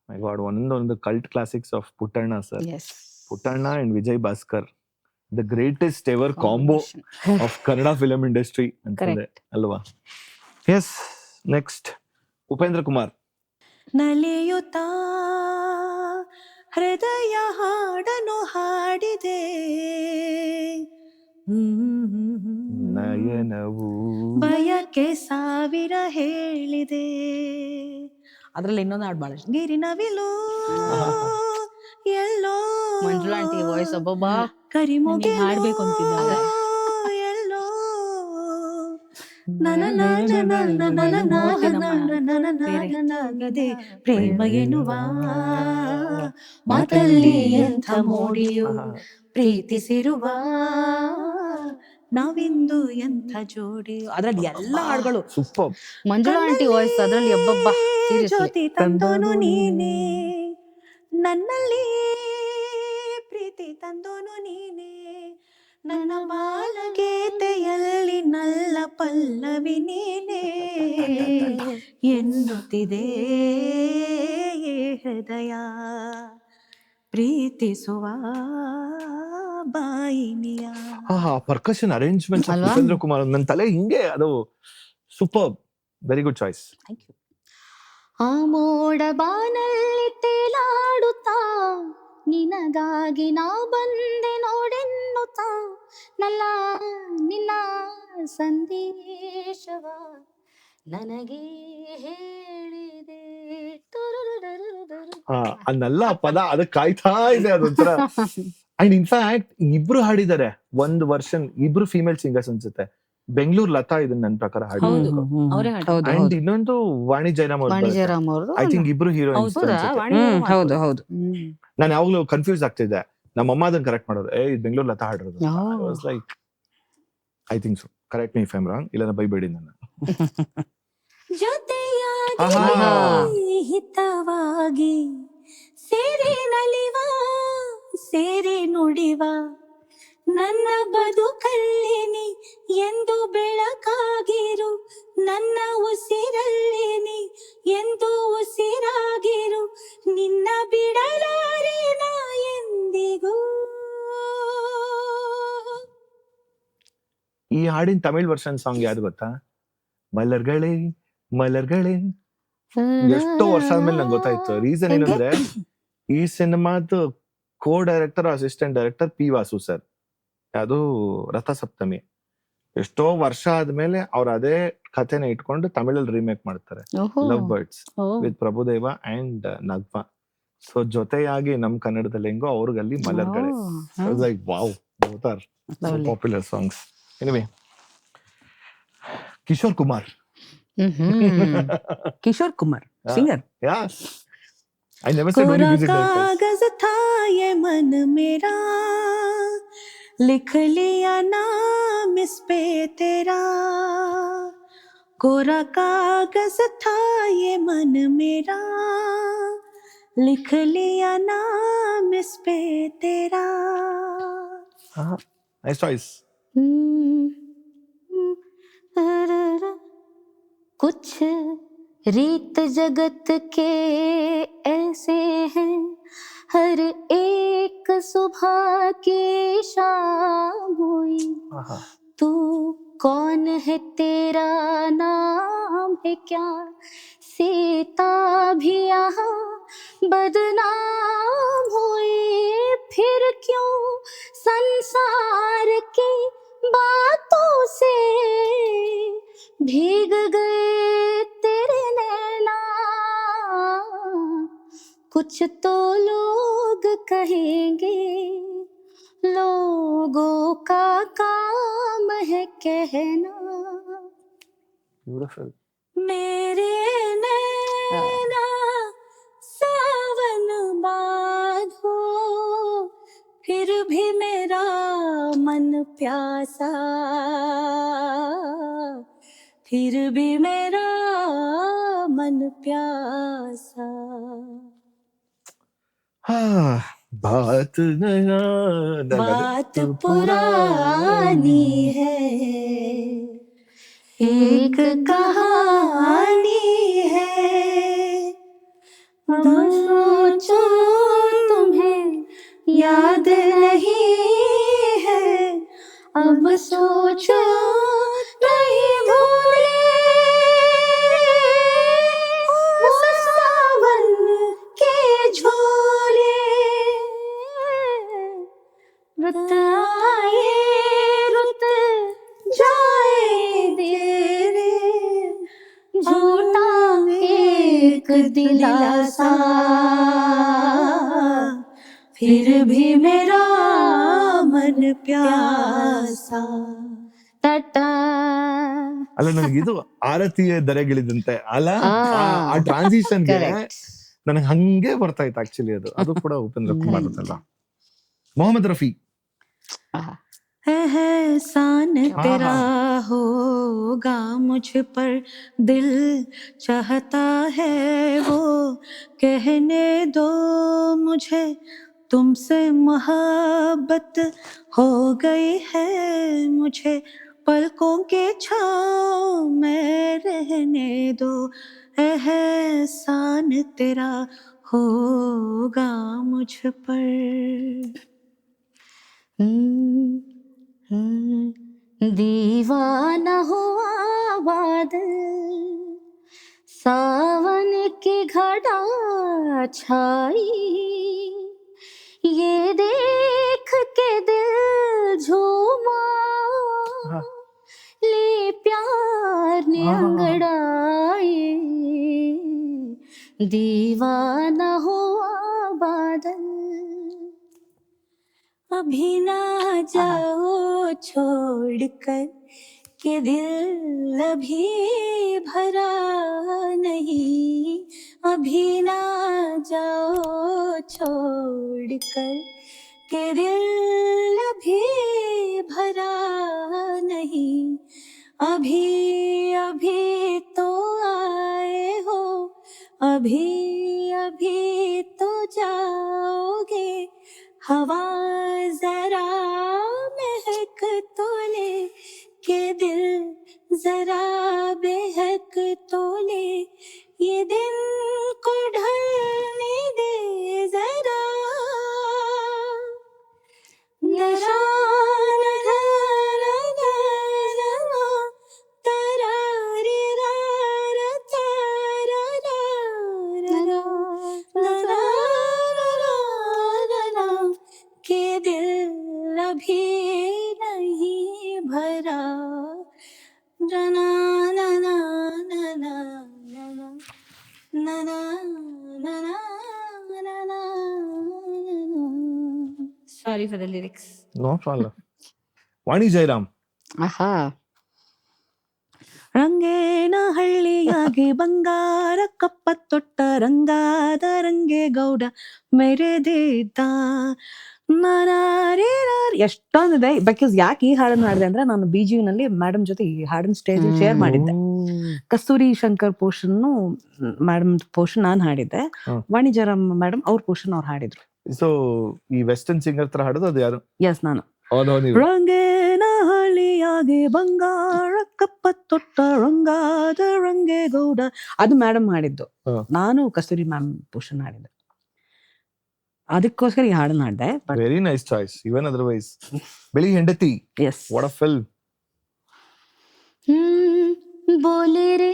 ಮೈ ಗಾಡ್ ಒಂದೊಂದು cult classics of Puttanna sir. Puttanna and Vijay Bhaskar the greatest ever combo of Kannada film industry ಅಂತಂದೆ ಅಲ್ವಾ. Yes, next Upendra Kumar. ನಲಿಯುತ್ತಾ ಹೃದಯ ಹಾಡನು ಹಾಡಿದೆ ನಯನವು ಬಯಕೆ ಸಾವಿರ ಹೇಳಿದೆ ಅದ್ರಲ್ಲಿ ಇನ್ನೊಂದು ಹಾಡು ಬಹಳ ಇಷ್ಟ. ಗಿರಿನವಿಲು ಎಲ್ಲೋ ಮಂಜುಳಾ ಆಂಟಿ ವಾಯ್ಸ್ ಒಬ್ಬೊಬ್ಬ ಕರಿಮುಗೆ ಹಾಡ್ಬೇಕು ಅಂತಿದ್ದಾರೆ. ಎಲ್ಲೋ ಪ್ರೇಮ ಎನ್ನುವ ಮಾತಲ್ಲಿ ಎಂಥ ಮೋಡಿಯು ಪ್ರೀತಿಸಿರುವ ನಾವಿಂದು ಎಂಥ ಜೋಡಿ. ಅದ್ರಲ್ಲಿ ಎಲ್ಲ ಹಾಡುಗಳು ಸೂಪರ್. ಮಂಜುಳಾ ಆಂಟಿ ವಾಯ್ಸ್ ಅದ್ರಲ್ಲಿ ಒಬ್ಬೊಬ್ಬ ಜ್ಯೋತಿ ತಂದೋನು ನೀನೇ ನನ್ನಲ್ಲಿ ಪ್ರೀತಿ ತಂದೋನು ನೀನೇ ನನ್ನ ಬಾಲಗೀತೆಯಲ್ಲಿ ನಲ್ಲ ಪಲ್ಲವಿ ನೀನೇ ಎನ್ನುತ್ತಿದೆ ಹೃದಯ ಪ್ರೀತಿಸುವ ಬಾಯಿನಿಯ. ಪರ್ಕಷನ್ ಅರೇಂಜ್ಮೆಂಟ್ಸ್ ಅಲ್ವಾ? ಉಪೇಂದ್ರ ಕುಮಾರ್ ನನ್ನ ತಲೆ ಹಿಂಗೆ ಅದು super. Very good choice. Thank you. ಆ ಮೋಡ ಬಾನಲ್ಲಿ ತೇಲಾಡುತ್ತಾ ನಿನಗಾಗಿ ನಾ ಬಂದೆ ನೋಡೆನ್ನುತ್ತಾ ನಲ್ಲ ನಿನ್ನ ಸಂದೇಶವ ನನಗೆ ಹೇಳಿದೆ. ಅನ್ನೆಲ್ಲ ಪದ ಅದಕ್ಕೆ ಕಾಯ್ತಾ ಇದೆ ಅದೊಂಥರ. ಅಂಡ್ ಇನ್ಫ್ಯಾಕ್ಟ್ ಇಬ್ರು ಹಾಡಿದ್ದಾರೆ ಒಂದು ವರ್ಷನ್, ಇಬ್ರು ಫೀಮೇಲ್ ಸಿಂಗರ್ಸ್ ಅನ್ಸುತ್ತೆ. ಬೆಂಗಳೂರು ಲತಾ ಇದನ್ನ ನನ್ನ ಪ್ರಕಾರ ಹಾಡಿದ್ರು. ಅವರೇ ಅಂಡ್ ಇನ್ನೊಂದು ವಾಣಿ ಜಯರಾಮ್ ವಾಣಿ ಅವ್ರು, ಜಯರಾಮ್ ಅವ್ರದ್ದು. ಐ ಥಿಂಕ್ ಇಬ್ರು ಹೀರೋಯಿನ್ಸ್. ಹೌದು ಹೌದು. ನಾನು ಯಾವಾಗ್ಲೂ ಕನ್ಫ್ಯೂಸ್ ಆಗ್ತಿದ್ದೆ. ನಮ್ಮ ಅಮ್ಮ ಅದನ್ನ ಕರೆಕ್ಟ್ ಮಾಡೋರು, ಇದು ಬೆಂಗಳೂರು ಲತಾ ಹಾಡಿರೋದು. Like I think so, correct me if I am wrong, ಇಲ್ಲ ಬೈಬೇಡಿ ನನ್ನ. ಜೊತೆಯಾಗಿ ಹಿತವಾಗಿ ಸೇರಿ ನಲಿವ ಸೇರಿ ನುಡಿವ ನನ್ನ ಬದುಕಲ್ಲಿನಿ ಎಂದು ಬೆಳಕಾಗಿರು ನನ್ನ ಉಸಿರಲ್ಲಿನಿ ಎಂದು ಉಸಿರಾಗಿರು ನಿನ್ನ ಬಿಡಲಾರೆ ನಾ ಎಂದಿಗೂ. ಈ ಹಾಡಿನ ತಮಿಳ್ ವರ್ಷನ್ ಸಾಂಗ್ ಯಾವ್ದು ಗೊತ್ತಾ? ಮಲರ್ಗಳೇ ಮಲರ್ಗಳೇ. ಎಷ್ಟೋ ವರ್ಷ ಆದ್ಮೇಲೆ ನಂಗೆ ಗೊತ್ತಾಯ್ತು. ರೀಸನ್ ಏನಂದ್ರೆ ಈ ಸಿನಿಮಾದ co director assistant director P Vasu sir. ಅದು ರಥಸಪ್ತಮಿ. ಎಷ್ಟೋ ವರ್ಷ ಆದ್ಮೇಲೆ ಅವ್ರು ಅದೇ ಕಥೆನ ಇಟ್ಕೊಂಡು ತಮಿಳಲ್ಲಿ ರೀಮೇಕ್ ಮಾಡ್ತಾರೆ. Love birds with Prabhudeva and Nagma. So ಜೊತೆಯಾಗಿ ನಮ್ ಕನ್ನಡದಲ್ಲಿ ಹೆಂಗೋ ಅವ್ರಿಗಲ್ಲಿ ಮಲರ್ಗಳೇ. Like wow, both are popular songs. Anyway, Kishore Kumar. Kishore Kumar singer. Yeah, I never said only Kora music directors. कागज था ये मन मेरा, लिख लिया नाम इस पे तेरा। कोरा कागज था ये मन मेरा, लिख लिया नाम इस पे तेरा। Nice choice. कुछ रीत जगत के ऐसे हैं, हर एक सुबह की शाम हुई। तू कौन है, तेरा नाम है क्या? सीता भी यहाँ बदनाम हुई। फिर क्यों संसार की बातों से भीग गए तेरे नैना। कुछ तो लोग कहेंगे, लोगों का काम है कहना। Beautiful. मेरे नैना सावन बांधो, फिर भी मेरा मन प्यासा, फिर भी मेरा मन प्यासा। बात नया बात पुरानी है, एक कहानी है। सोचो तुम्हें याद नहीं है, अब सोचो नहीं भूले वो सावन के झोले। रुत आए रुत जाए तेरे, झूठा एक दिलासा, फिर भी मेरा मन प्यासा। टाटा। ಅಲ್ಲ, ನನಗಿದು ಆರತಿಯ ದರೆಗಿಳಿದಂತೆ ಅಲ್ಲ, ಆ ಟ್ರಾನ್ಸಿಷನ್ಗೆ ನನಗೆ ಹಂಗೆ ಬರ್ತಾ ಇತ್ತು ಆಕ್ಚುಲಿ. ಅದು ಕೂಡ ಉಪೇಂದ್ರ ಕುಮಾರ್ ಅಲ್ಲ, ಮೊಹಮ್ಮದ್ ರಫಿ. एहसान तेरा होगा मुझ पर, दिल चाहता है वो कहने दो मुझे। तुमसे मोहब्बत हो गई है मुझे, पलकों के छाँव में रहने दो। एहसान तेरा होगा मुझ पर। दीवाना हुआ बादल, सावन की घटा छाई। ये देख के दिल झूमा, ले प्यार ने अंगड़ाई। दीवाना हुआ बादल, अभी ना जाओ छोड़कर, के दिल अभी भरा नहीं। अभी ना जाओ छोड़कर, के दिल अभी भरा नहीं। अभी अभी तो आए हो, अभी अभी तो जाओगे। हवा जरा महक तो ले, के दिल जरा बेहक तो ले। ये दिन को ढलने दे जरा, जरा Sorry for the lyrics. No problem. Vani Jayaram. ಆಹಾ. ರಂಗೇನ ಹಳ್ಳಿಯಾಗಿ ಬಂಗಾರ ಕಪ್ಪ ತೊಟ್ಟ ರಂಗಾದ ರಂಗೇಗೌಡ ಮೆರೆದಿದ್ದ. ಎಷ್ಟೊಂದಿದೆ. ಬಿಕಾಸ್ ಯಾಕೆ ಈ ಹಾಡನ್ನು ಹಾಡಿದೆ ಅಂದ್ರೆ ನಾನು BGU-ನಲ್ಲಿ ಮೇಡಮ್ ಜೊತೆ ಈ ಹಾಡನ್ನ ಸ್ಟೇಜ್ ಶೇರ್ ಮಾಡಿದ್ದೆ. ಕಸ್ತೂರಿ ಶಂಕರ್ ಪೋರ್ಷನ್ ಮೇಡಮ್ ಪೋರ್ಷನ್ ನಾನು ಹಾಡಿದ್ದೆ, ವಾಣಿ ಜಯರಾಮ್ ಮೇಡಮ್ ಅವ್ರ ಪೋರ್ಷನ್ ಅವ್ರು ಹಾಡಿದ್ರು. ಸೊ ಈ ವೆಸ್ಟರ್ನ್ ಸಿಂಗರ್ ತರ ಹಾಡೋದು ಅದು ಯಾರು? ಎಸ್, ನಾನು. ನೀವು ರಂಗೇನ ಹಳ್ಳಿಯಾಗಿ ಬಂಗಾರ ಕಪ್ಪ ತೊಟ್ಟ ರಂಗಾದ ರಂಗೇಗೌಡ ಅದು ಮೇಡಮ್ ಹಾಡಿದ್ದು. ನಾನು ಕಸ್ತೂರಿ ಮ್ಯಾಮ್ ಪೋರ್ಷನ್ ಹಾಡಿದ್ದೆ. ಅದಕ್ಕೋಸ್ಕರ ಈ ಹಾಡನ್ನ ಹಾಡಿದೆ. Very nice choice. Even otherwise ಬೆಳಿ ಹೆಂಡತಿ. ಎಸ್. What a film. बोले रे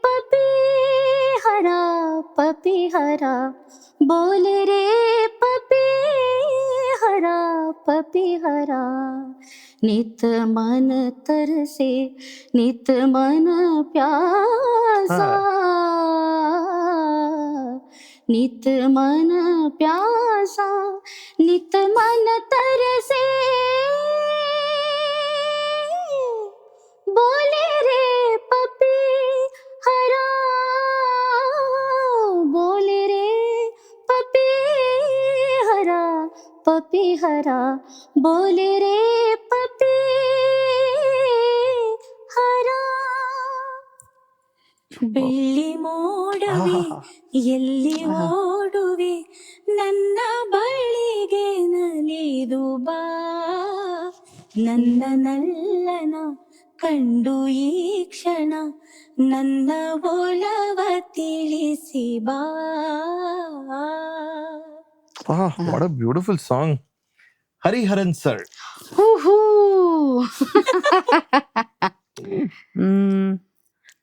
पपी हरा बोले रे पपी हरा नित मन तरसे नित मन प्यासा नित मन प्यासा नित मन तरसे बोले रे पपी हरा बोले रे पपी हरा बोले रे पपी हरा. ಬೆಳ್ಳಿ ಮೋಡವೇ ಎಲ್ಲಿ ಓಡುವೆ ನನ್ನ ಬಳಿಗೆ ನಲಿದು ಬಾ ನನ್ನ ನಲ್ಲನ ಕಂಡು ಈ ಕ್ಷಣ ನನ್ನ ಒಲವ ತಿಳಿಸಿ ಬಾ. What a beautiful song. Hariharan sir.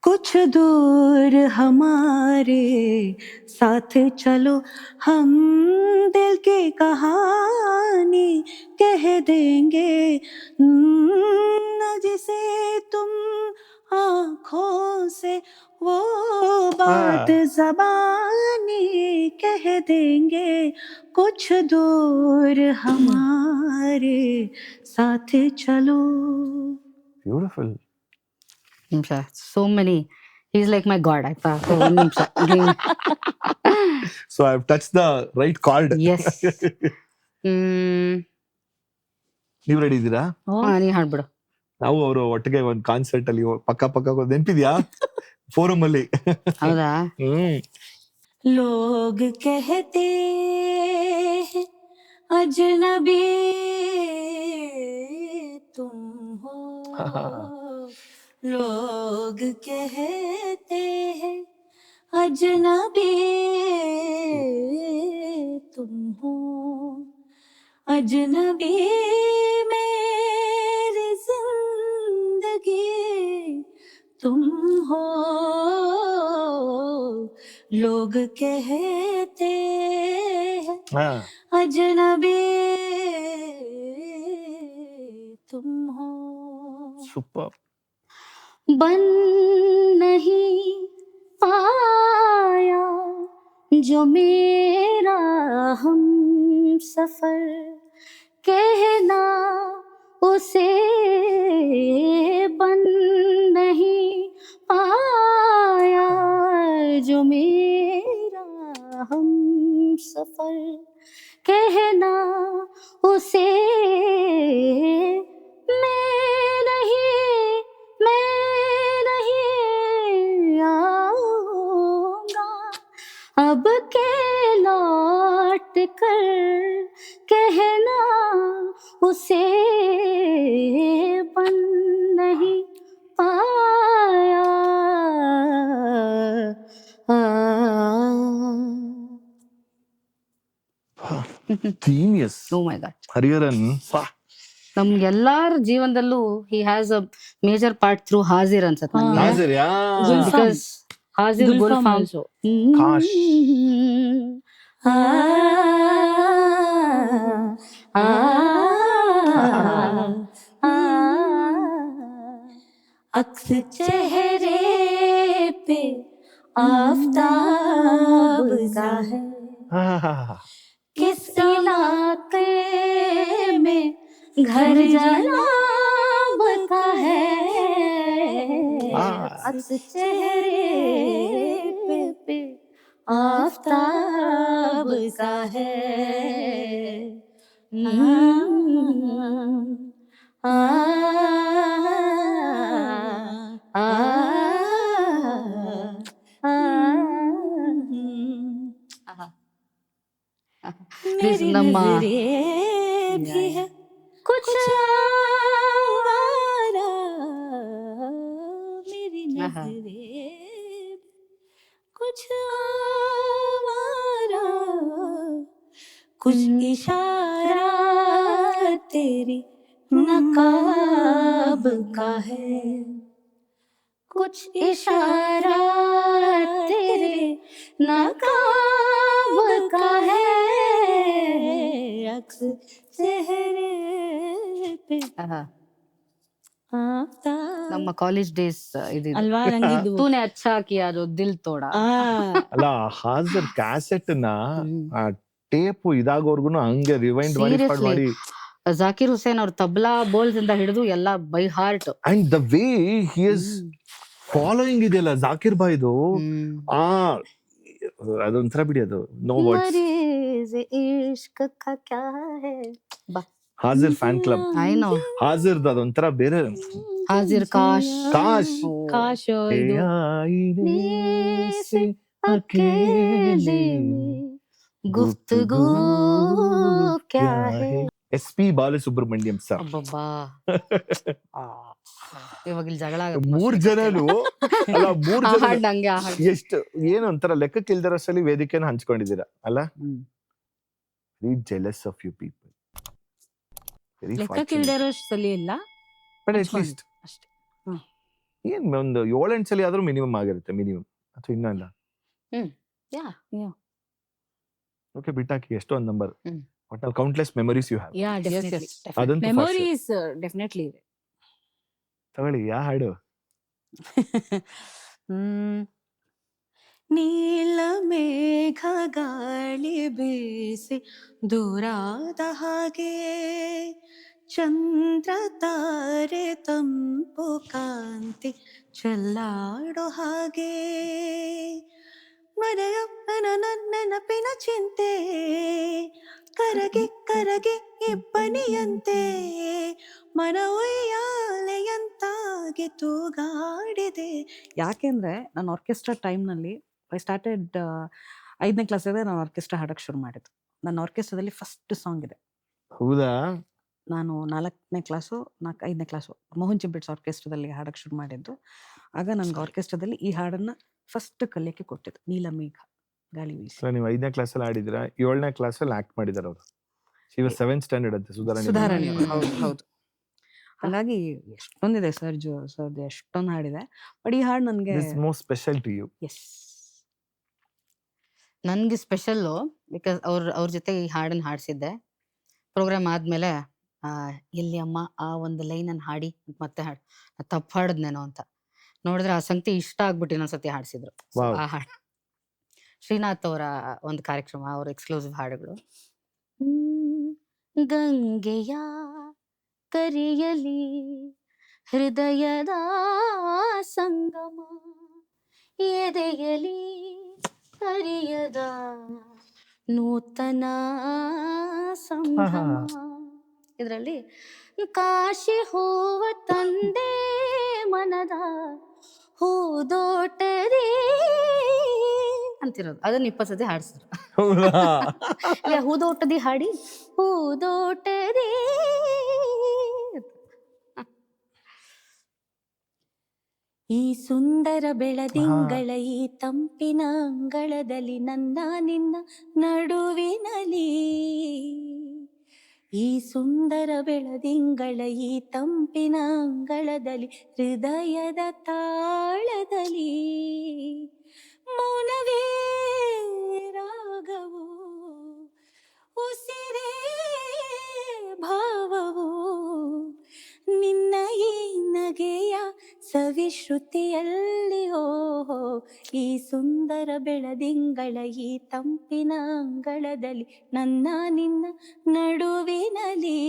कुछ दूर हमारे साथ चलो हम दिल की कहानी कह देंगे न जिसे तुम आँखों से वो बात ज़बानी कह देंगे. कुछ दूर हमारे साथ चलो. Beautiful. So many. He's like my god. So I have touched the right chord. Yes. ನೀವು ರೆಡಿ ಇದ್ದೀರಾ? ನೀ ಹಾಡ್ಬಿಡು. ನಾವು ಅವರು ಒಟ್ಟಿಗೆ ಒಂದು ಕಾನ್ಸರ್ಟ್ ಅಲ್ಲಿ ಪಕ್ಕ ನೆನಪಿದ್ಯಾ? ಫೋರಮ್ ಅಲ್ಲಿ. ಹೌದಾ? लोग कहते हैं अजनबी तुम हो. लोग कहते हैं अजनबी तुम हो. अजनबी मेरी जिंदगी तुम हो. लोग कहते हैं अजनबी तुम हो. ಸೂಪರ್. बन नहीं पाया जो मेरा हम सफर कहना उसे बन नहीं पाया जो मेरा हम सफर कहना उसे मैं नहीं आऊंगा अब के लौट कर कहना उसे बन नहीं पाया. Genius. Oh my god. Hariharan. ನಮ್ಗೆಲ್ಲಾರ ಜೀವನದಲ್ಲೂ he has a major part through Hajir ಅನ್ಸತ್ತೆ ನನಗೆ. Hajir, Because Hajir Gulfam Gulfam. also. ಕಾಶ್. अक्स चेहरे पे आफताब सा है किस इलाके में घर जनाब का है, अक्स चेहरे पे आफताब का है। आ, आ, आ, Please, मेरी ನಮ್ಮ नजरें भी है कुछ आवारा, मेरी आहा। नजरें कुछ आवारा, कुछ इशारा तेरी नकाब का है, कुछ इशारा तेरे नकाब का है, अक्स चेहरे पे ಆಹಾ. आफताब। ನಮ್ಮ ಕಾಲೇಜ್ ಡೇಸ್ ಇದು ಅಲ್ವಾ ನಂಗಿದ್ದು ತೂನೆ ಅಚ್ಚಾ ಕಿಯಾ ಜೋ ದಿಲ್ ತೋಡ. ಅಲ್ಲ ಹಾಜರ್ ಕ್ಯಾಸೆಟ್ ನ ಹ್ಮ್. ಆ ಟೇಪ್ ಇದಾಗೋರ್ಗುನು ಹಂಗೆ ರಿವೈಂಡ್ ಮಾಡಿ Seriously. ಮಾಡಿ ಜಾಕಿರ್ ಹುಸೇನ್ ಅವ್ರ ತಬ್ಲಾ ಬೋಲ್ಸ್ ಇಂದ ಹಿಡಿದು ಎಲ್ಲ by heart. And the way he is following ಇದೆಯಲ್ಲ ಜಾಕಿರ್ ಬಾಯ್ದು ಆ ಅದೊಂಥರ ಬಿಡಿ, ಅದು ನೋ ವರ್ಡ್ಸ್. मरीज इश्क का क्या है, ಹಾಜರ್ ಫ್ಯಾನ್ ಕ್ಲಬ್, ಐ ನೋ. ಹಾಜರ್ದು ಅದೊಂಥರ ಬೇರೆ. ಹಾಜಿರ್ ಕಾಶ್. ಕಾಶ್ काश ಏ ಇದು ಆಯಿನೆ ಸೆ अकेले में गुफ्तगू क्या है। SP Balasubrahmanyam sir. ಅಬ್ಬಬ್ಬಾ. ಇವಾಗ ಇಲ್ಲಿ ಜಗಳ ಮೂರ್ ಜನನು ಅಲ್ಲ, ಮೂರ್ ಆ ಜನ ಹಾಡ್ ನಂಗೆ ಆ ಹಾಡ್. ಎಷ್ಟು ಏನು ಒಂಥರ ಲೆಕ್ಕಕ್ಕೆ ಇಲ್ದಿರೋಷ್ಟಲ್ಲಿ ವೇದಿಕೆನ ಹಂಚ್ಕೊಂಡಿದ್ದೀರಾ ಅಲ್ಲ. Very jealous of you people, very ಲೆಕ್ಕಕ್ಕಿಲ್ದಿರೋಷ್ಟು ಸಲಿ ಇಲ್ಲ ಬಟ್ ಅಟ್ ಲೀಸ್ಟ್ ಅಷ್ಟೇ. ಏನ್ ಒಂದು 7-8 ಸಲ ಆದ್ರೂ ಮಿನಿಮಮ್ ಆಗಿರುತ್ತೆ, ಮಿನಿಮಮ್. ಅಥವಾ ಇನ್ನೂ ಇಲ್ಲ. Yeah. ಓಕೆ, ಬಿಟ್ಟಾಕಿ ಎಷ್ಟೋ ಒಂದು ನಂಬರ್. ಹ್ಮ್. ಬಟ್ ಅಲ್ಲಿ countless memories you have. Yeah yes. ಅದಂತೂ ಮೆಮೊರೀಸ್ ಡೆಫಿನೆಟ್ಲಿ ಇದೆ. ತಗೊಳ್ಳಿ, ಯಾ ಹಾಡು? ನೀಲ ಮೇಘ ಗಾಳಿ ಬೀಸಿ ದೂರಾದ ಹಾಗೆ, ಚಂದ್ರ ತಾರೆ ತಂಪು ಕಾಂತಿ ಚೆಲ್ಲಾಡೋ ಹಾಗೆ, ಮರೆಯಪ್ಪನ ನನ್ನ ನೆನಪಿನ ಚಿಂತೆ ಕರಗಿ ಕರಗಿ ಇಬ್ಬನಿಯಂತೆ, ಮನ ಉಯ್ಯಾಲೆಯಂತಾಗಿ ತೂಗಾಡಿದೆ. ಯಾಕೆಂದ್ರೆ ನಾನು ಆರ್ಕೆಸ್ಟ್ರಾ ಟೈಮ್ನಲ್ಲಿ ಐ ಸ್ಟಾರ್ಟೆಡ್ 5ನೇ ಕ್ಲಾಸಿಗೆ ನಾನು ಆರ್ಕೆಸ್ಟ್ರಾ ಹಾಡಕ್ಕೆ ಶುರು ಮಾಡಿದ್ದು. ನನ್ನ ಆರ್ಕೆಸ್ಟ್ರಾದಲ್ಲಿ ಫಸ್ಟ್ ಸಾಂಗ್ ಇದೆ. ಹೌದಾ? ನಾನು 5ನೇ ಕ್ಲಾಸು ಮೋಹನ್ ಚಿಂಪಿಟ್ಸ್ ಆರ್ಕೆಸ್ಟ್ರಾದಲ್ಲಿ ಹಾಡಕ್ಕೆ ಶುರು ಮಾಡಿದ್ದು. ಆಗ ನನಗೆ ಆರ್ಕೆಸ್ಟ್ರಾದಲ್ಲಿ ಈ ಹಾಡನ್ನ ಫಸ್ಟ್ ಕಲಿಯಕ್ಕೆ ಕೊಟ್ಟಿದ್ದು ನೀಲಮೇಘ ಗಾಳಿ ಬೀಸಿ. ಸೊ ನೀವು 5ನೇ ಕ್ಲಾಸಲ್ಲಿ ಆಡಿದ್ರ, 7ನೇ ಕ್ಲಾಸಲ್ಲಿ ಆಕ್ಟ್ ಮಾಡಿದಾರೆ ಅವರು. ಶಿ ವಾಸ್ 7th ಸ್ಟ್ಯಾಂಡರ್ಡ್ ಅಂತ ಸುಧಾರಣೆ. ಸುಧಾರಣೆ ಹೌದು. ಹಾಗಾಗಿ ಎಷ್ಟೊಂದಿದೆ ಸರ್ಜು ಎಷ್ಟೊಂದು ಹಾಡಿದೆ. ಬಟ್ ಈ ಹಾಡು ನನಗೆ most special to you. Yes. ನನ್ಗೆ ಸ್ಪೆಷಲ್ಲು ಬಿಕಾಸ್ ಅವ್ರ ಜೊತೆ ಈ ಹಾಡನ್ನ ಹಾಡ್ಸಿದ್ದೆ. ಪ್ರೋಗ್ರಾಮ್ ಆದ್ಮೇಲೆ ಎಲ್ಲಿ ಅಮ್ಮ ಆ ಒಂದು ಲೈನನ್ನು ಹಾಡಿ ಅಂತ ಮತ್ತೆ ತಪ್ಪು ಹಾಡಿದ್ನೇನೋ ಅಂತ ನೋಡಿದ್ರೆ ಆ ಸಂಗತಿ ಇಷ್ಟ ಆಗ್ಬಿಟ್ಟು ಇನ್ನೊಂದ್ಸತಿ ಹಾಡ್ಸಿದ್ರು. So, Wow. ಆ ಹಾಡು ಶ್ರೀನಾಥ್ ಅವರ ಒಂದು ಕಾರ್ಯಕ್ರಮ, ಅವ್ರ ಎಕ್ಸ್ಕ್ಲೂಸಿವ್ ಹಾಡುಗಳು. ಗಂಗೆಯ ಕರೆಯಲಿ ಹೃದಯದ ಸಂಗಮ, ಎದೆಯಲಿ ಹರಿಯದ ನೂತನ ಸಂಭ್ರಮ. ಇದರಲ್ಲಿ ಕಾಶಿ ಹೂವ ತಂದೆ ಮನದ ಹೂದೋಟರಿ ಅಂತಿರೋದು ಅದನ್ನ 20 ಸತಿ ಹಾಡ್ಸಿದ್ರು. ಹೌದಾ? ಇಲ್ಲ, ಹೂದೋಟದಿ ಹಾಡಿ ಹೂದೋಟರಿ. ಈ ಸುಂದರ ಬೆಳದಿಂಗಳ ಈ ತಂಪಿನ ಅಂಗಳದಲ್ಲಿ ನನ್ನ ನಿನ್ನ ನಡುವಿನಲಿ, ಈ ಸುಂದರ ಬೆಳದಿಂಗಳ ಈ ತಂಪಿನ ಅಂಗಳದಲ್ಲಿ ಹೃದಯದ ತಾಳದಲ್ಲಿ, ಮೌನವೇ ರಾಗವು ಉಸಿರೇ ಭಾವವು, ನಿನ್ನ ಈ ನಗೆಯ ಸವಿಶ್ರುತಿಯಲ್ಲಿ ಓ ಈ ಸುಂದರ ಬೆಳದಿಂಗಳ ಈ ತಂಪಿನ ಅಂಗಳದಲ್ಲಿ ನನ್ನ ನಿನ್ನ ನಡುವಿನಲ್ಲಿ.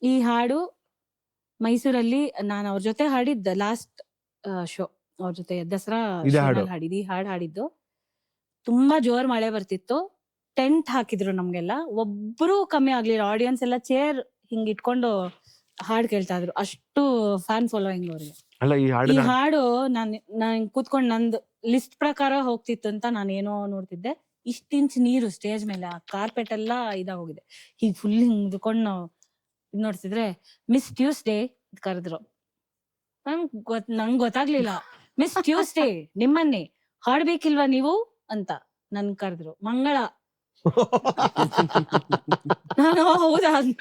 ಈ ಹಾಡು ಮೈಸೂರಲ್ಲಿ ನಾನು ಅವ್ರ ಜೊತೆ ಹಾಡಿದ್ದ ಲಾಸ್ಟ್ ಶೋ, ಅವ್ರ ಜೊತೆ ದಸರಾ ಇದೇ ಹಾಡು? ಶೋನಲ್ಲಿ ಹಾಡಿದ್ದು. ಈ ಹಾಡು ಹಾಡಿದ್ದು ತುಂಬಾ ಜೋರ್ ಮಳೆ ಬರ್ತಿತ್ತು, ಟೆಂಟ್ ಹಾಕಿದ್ರು ನಮ್ಗೆಲ್ಲ, ಒಬ್ರು ಕಮ್ಮಿ ಆಗ್ಲಿಲ್ಲ, ಆಡಿಯನ್ಸ್ ಎಲ್ಲ ಚೇರ್ ಹಿಂಗ್ ಇಟ್ಕೊಂಡು ಹಾಡ್ ಕೇಳ್ತಾ ಇದ್ರು, ಅಷ್ಟು ಫ್ಯಾನ್ ಫಾಲೋಯಿಂಗ್ ಅವ್ರಿಗೆ. ಅಲ್ಲ ಈ ಈ ಹಾಡು ಹಾಡು ನಾನ್ ಕೂತ್ಕೊಂಡ್ ನಂದು ಲಿಸ್ಟ್ ಪ್ರಕಾರ ಹೋಗ್ತಿತ್ತು ಅಂತ ನಾನು ಏನೋ ನೋಡ್ತಿದ್ದೆ, ಇಂಚ್ ನೀರು ಸ್ಟೇಜ್ ಮೇಲೆ, ಆ ಕಾರ್ಪೆಟ್ ಎಲ್ಲ ಇದಾಗೋಗಿದೆ, ಹೀಗ್ ಫುಲ್ ಹಿಂಗ್ ಇದ್ಕೊಂಡು ನಾವು ನೋಡ್ತಿದ್ರೆ ಮಿಸ್ ಟ್ಯೂಸ್ಡೇ ಕರೆದ್ರು. ನಂಗ್ ಗೊತ್ತಾಗ್ಲಿಲ್ಲ, ಮಿಸ್ ಟ್ಯೂಸ್ಡೇ ನಿಮ್ಮನ್ನೇ ಹಾಡ್ಬೇಕಿಲ್ವಾ ನೀವು ಅಂತ ನನ್ ಕರೆದ್ರು. ಮಂಗಳ ನಾನು ಹೌದಾ ಅಂತ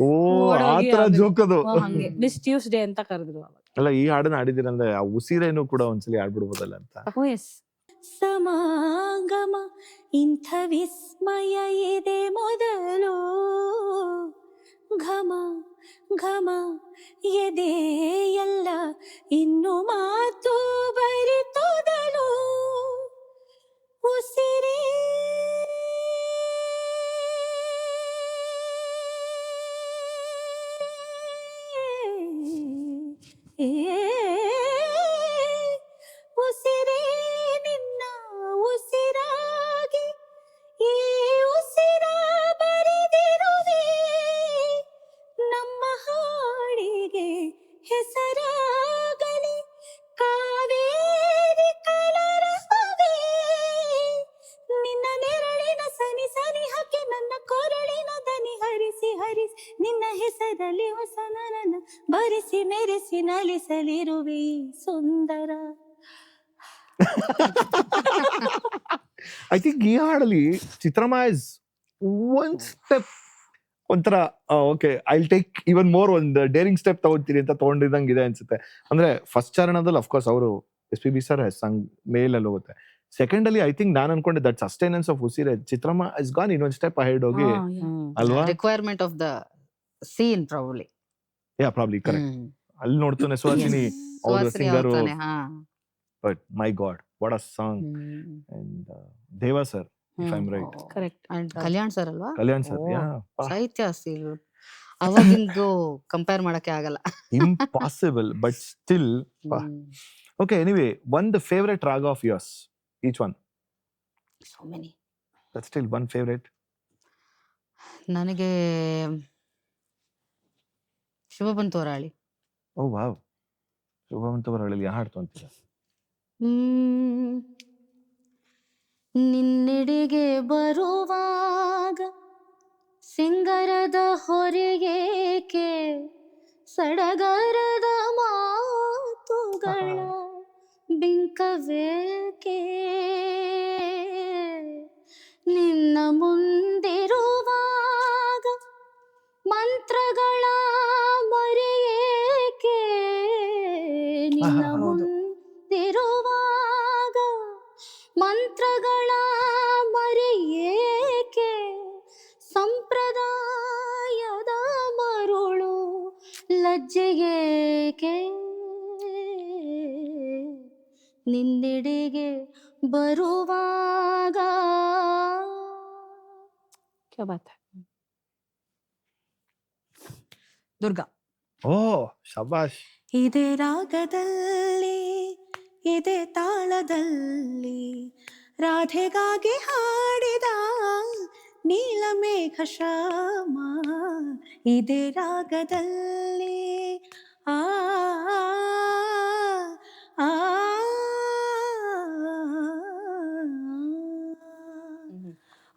ಓ ಓಡೋಗಿ ಆತರ ಆಮೇಲೆ- ಜೋಕದು. ಹಂಗೆ ಮಿಸ್ ಟ್ಯೂಸ್ಡೇ ಅಂತ ಕರೆದ್ರು ಅವಾಗ. ಅಲ್ಲ ಈ ಹಾಡನ್ನ ಆಡಿದಿರಂದ್ರೆ ಆ ಉಸಿರೇನು ಕೂಡ ಒಂದ್ಸಲಿ ಆಡ್ಬಿಡ್ಬೋದಲ್ಲ ಅಂತ. ಓ ಎಸ್. ಸಮಾಗಮ ಇಂಥ ವಿಸ್ಮಯ ಇದೆ ಮೊದಲು, ಘಮ ಘಮ ಎದೆ ಎಲ್ಲ ಇನ್ನು ಮಾತು ಬರಿತೊದಲು, ಉಸಿರೇ ಉಸಿರೇ ನಿನ್ನ ಉಸಿರಾಗಿ ಈ ಉಸಿರ ಬರೆದಿರುವೆ, ನಮ್ಮ ಹಾಡಿಗೆ ಹೆಸರಾಗಲಿ ಕಾವೇರಿ ಕಲರವೇ, ನಿನ್ನ ನೆರಳಿನ ಸನಿ ಸನಿ ಹಕ್ಕಿ ನನ್ನ ಕೊರಳಿನ ದನಿ ಹರಿಸಿ ಹರಿಸಿ ನಿನ್ನ ಹೆಸರಲ್ಲಿ ಹೊಸ ನನ್ನ ಬರಿಸಿ ಮೆರೆಸಿ ನಲಿಸಲಿರುವೆ ಈ ಸುಂದರ. ಐ ಥಿಂಕ್ ಈ ಹಾಡಲ್ಲಿ ಚಿತ್ರಮ್ಮ ಇಸ್ ಒನ್ ಸ್ಟೆಪ್ ಒಂಥರ okay I will take even more ಒಂದು ಡೇರಿಂಗ್ ಸ್ಟೆಪ್ ತಗೋತೀರಿ ಅಂತ ತಗೊಂಡಿದ್ದಂಗೆ ಇದೆ ಅನ್ಸುತ್ತೆ. ಅಂದ್ರೆ ಫಸ್ಟ್ ಚರಣದಲ್ಲಿ ಅಫ್ಕೋರ್ಸ್ ಅವರು SPB ಸರ್ ಸಂಗ್ ಮೇಲಲ್ಲಿ ಹೋಗುತ್ತೆ. ಸೆಕೆಂಡ್ ಅಲ್ಲಿ ಐ ಥಿಂಕ್ ನಾನು ಅನ್ಕೊಂಡೆ ದಟ್ ಸಸ್ಟೈನೆನ್ಸ್ ಆಫ್ ಉಸಿರೆ ಚಿತ್ರಮ್ಮ ಇಸ್ ಗಾನ್ ಇನ್ನೊಂದು ಸ್ಟೆಪ್ ಅಹೆಡ್ ಹೋಗಿ ಅಲ್ವಾ? Requirement of the scene probably. Yeah probably correct. ಅಲ್ಲಿ ನೋಡ್ತಾನೆ ಸುಹಾಸಿನಿ ಅವರು singer, but my god what a song. And Deva sir if I am right, correct. And Kalyan sir ಅಲ್ವಾ? Kalyan sir, ಓ, ಯಾ ಸಾಹಿತ್ಯ ಅವಾಗಿಂದು ಕಂಪೇರ್ ಮಾಡಕ್ಕೆ ಆಗಲ್ಲ. Impossible but still. Okay, anyway, the favorite raga of yours, each one. So many. That's still one favorite. ನನಗೆ ಶುಭಬಂತೋರಾಳಿ. Oh wow. ಶುಭವಂತವರಲ್ಲಿ ಹಾಡ್ತು ಅಂತೀರ? ನಿನ್ನೆಡೆಗೆ ಬರುವಾಗ ಸಿಂಗರದ ಹೊರೆಗೇಕೆ, ಸಡಗರದ ಮಾತುಗಳ ಬಿಂಕವೇಕೆ, ನಿನ್ನ ಮುಂದಿರುವಾಗ ಮಂತ್ರಗಳ ಮರೆಯೇಕೆ, ನಿನ್ನ ಮುಂದಿರುವಾಗ ಮಂತ್ರಗಳ ಮರೆಯೇಕೆ, ಸಂಪ್ರದಾಯದ ಮರುಳು ಲಜ್ಜೆಗೇಕೆ, ನಿನ್ನೆಡೆಗೆ ಬರುವಾಗ. ಕ್ಯಾ ಬಾತ್ ಹೈ. ದುರ್ಗಾ. ಓ ಶಬಾಷ್. ಇದೇ ರಾಗದಲ್ಲಿ ಇದೇ ತಾಳದಲ್ಲಿ ರಾಧೆಗಾಗಿ ಹಾಡಿದ ನೀಲಮೇಘ ಶ್ಯಾಮ, ಇದೇ ರಾಗದಲ್ಲಿ ಆ ಆ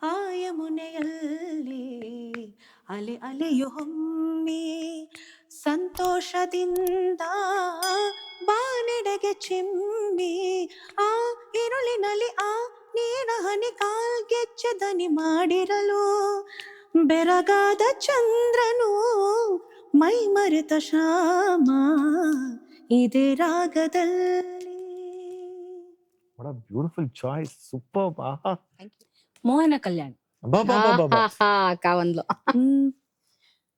ಆ ಯಮುನೆಯಲ್ಲಿ ಅಲೆ ಅಲೆಯು ಹೊಮ್ಮಿ ಸಂತೋಷದಿಂದ ಬಾನೆಡೆಗೆ ಚಿಮ್ಮಿ, ಆ ಇರುಳಿನಲ್ಲಿ ಆ ನೀರ ಹನಿ ಕಾಲ್ಗೆಚ್ಚೆ ದನಿ ಮಾಡಿರಲು, ಬೆರಗಾದ ಚಂದ್ರನು ಮೈ ಮರೆತ ಶ್ಯಾಮ, ಇದೇ ರಾಗದಲ್ಲಿ. What a beautiful choice. Superb. ಆಹಾ. ಮೋಹನ ಕಲ್ಯಾಣ್. ಅಬ್ಬಬ್ಬಬ್ಬಬ್ಬ. ಕಾವಂದ್ಲು.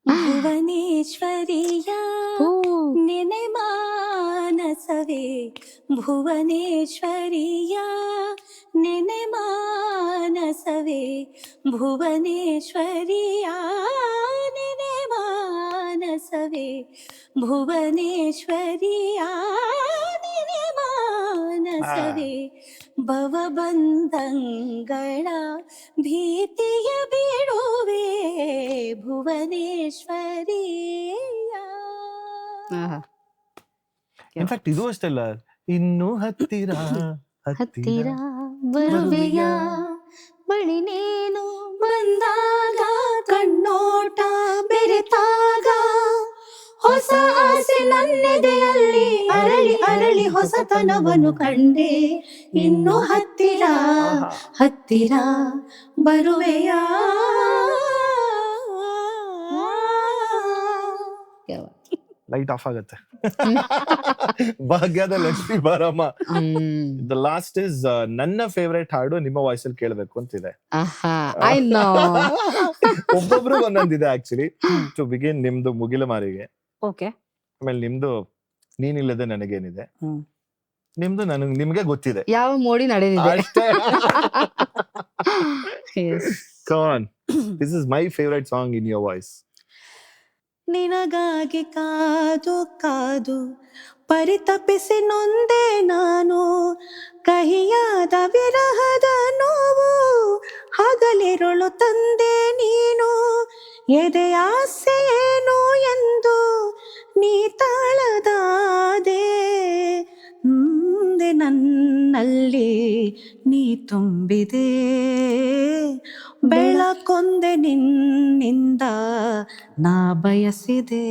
ಭುವನೇಶ್ವರಿಯ ನೆನೆ ಮಾನಸವೇ, ಭುವನೇಶ್ವರಿಯ ನೆನೆ ಮಾನಸವೇ, ಭುವನೇಶ್ವರಿಯ ನೆನೆ ಮಾನಸವೇ, ಭುವನೇಶ್ವರಿಯ ನೆನೆ ಮಾನಸವೇ, ಭವಬಂಧಗಳ ಭೀತಿಯ ಬಿಡುವೆ, ಭುವನೇಶ್ವರಿಯ. ಆಹಾ. ಇನ್ಫ್ಯಾಕ್ಟ್ ಇದು ಅಷ್ಟೇ ಅಲ್ಲ, ಇನ್ನು ಹತ್ತಿರ ಹತ್ತಿರ ಬರುವೆಯ ಬಳಿ ನೀನು ಬಂದಾಗ ಕಣ್ಣೋಟ ಬೆರೆತಾಗ ಹೊಸ ಆಸೆ ನನ್ನೆದೆಯಲ್ಲಿ ಅರಳಿ ಅರಳಿ ಹೊಸತನವನ್ನು ಕಂಡೆ, ಇನ್ನು ಹತ್ತಿರ ಹತ್ತಿರ ಬರುವೆಯ. ಲೈಟ್ ಆಫ್ ಆಗತ್ತೆ. ಭಾಗ್ಯದ ಲಕ್ಷ್ಮಿ ಬಾರಮ್ಮ. ದ ಲಾಸ್ಟ್ ಇಸ್ ನನ್ನ ಫೇವರೇಟ್ ಹಾಡು ನಿಮ್ಮ ವಾಯ್ಸ್ ಅಲ್ಲಿ ಕೇಳ್ಬೇಕು ಅಂತಿದೆ. I know. ಒಬ್ಬೊಬ್ರು ಒಂದೊಂದಿದೆ ಆಕ್ಚುಲಿ. ಟು ಬಿಗಿನ್ ನಿಮ್ದು ಮುಗಿಲ ಮಾರಿಗೆ, ಓಕೆ. ಆಮೇಲೆ ನಿಮ್ದು ನೀನಿಲ್ಲದೆ ನನಗೇನಿದೆ, ಹ್ಮ್. ನಿಮ್ದು ನಿಮ್ಗೆ ಗೊತ್ತಿದೆ ಯಾವ ಮೋಡಿ ನಡೆದಿದೆ. ಅಷ್ಟೇ. Yes. Come on. This is my favorite song in your voice. ನಿನಗಾಗಿ ಕಾದು ಕಾದು ಪರಿತಪಿಸಿ ನೊಂದೆ ನಾನು, ಕಹಿಯಾದ ವಿರಹದ ನೋವು ಹಗಲಿರುಳು ತಂದೆ ನೀನು, ಎದೆಯಾಸೆ ಏನು ಎಂದು ನೀ ತಾಳದಾದೆ, ಮುಂದೆ ನನ್ನಲ್ಲಿ ನೀ ತುಂಬಿದೆ, ಬೆಳಕೊಂದೆ ನಿನ್ನಿಂದ ನಾ ಬಯಸಿದೆ,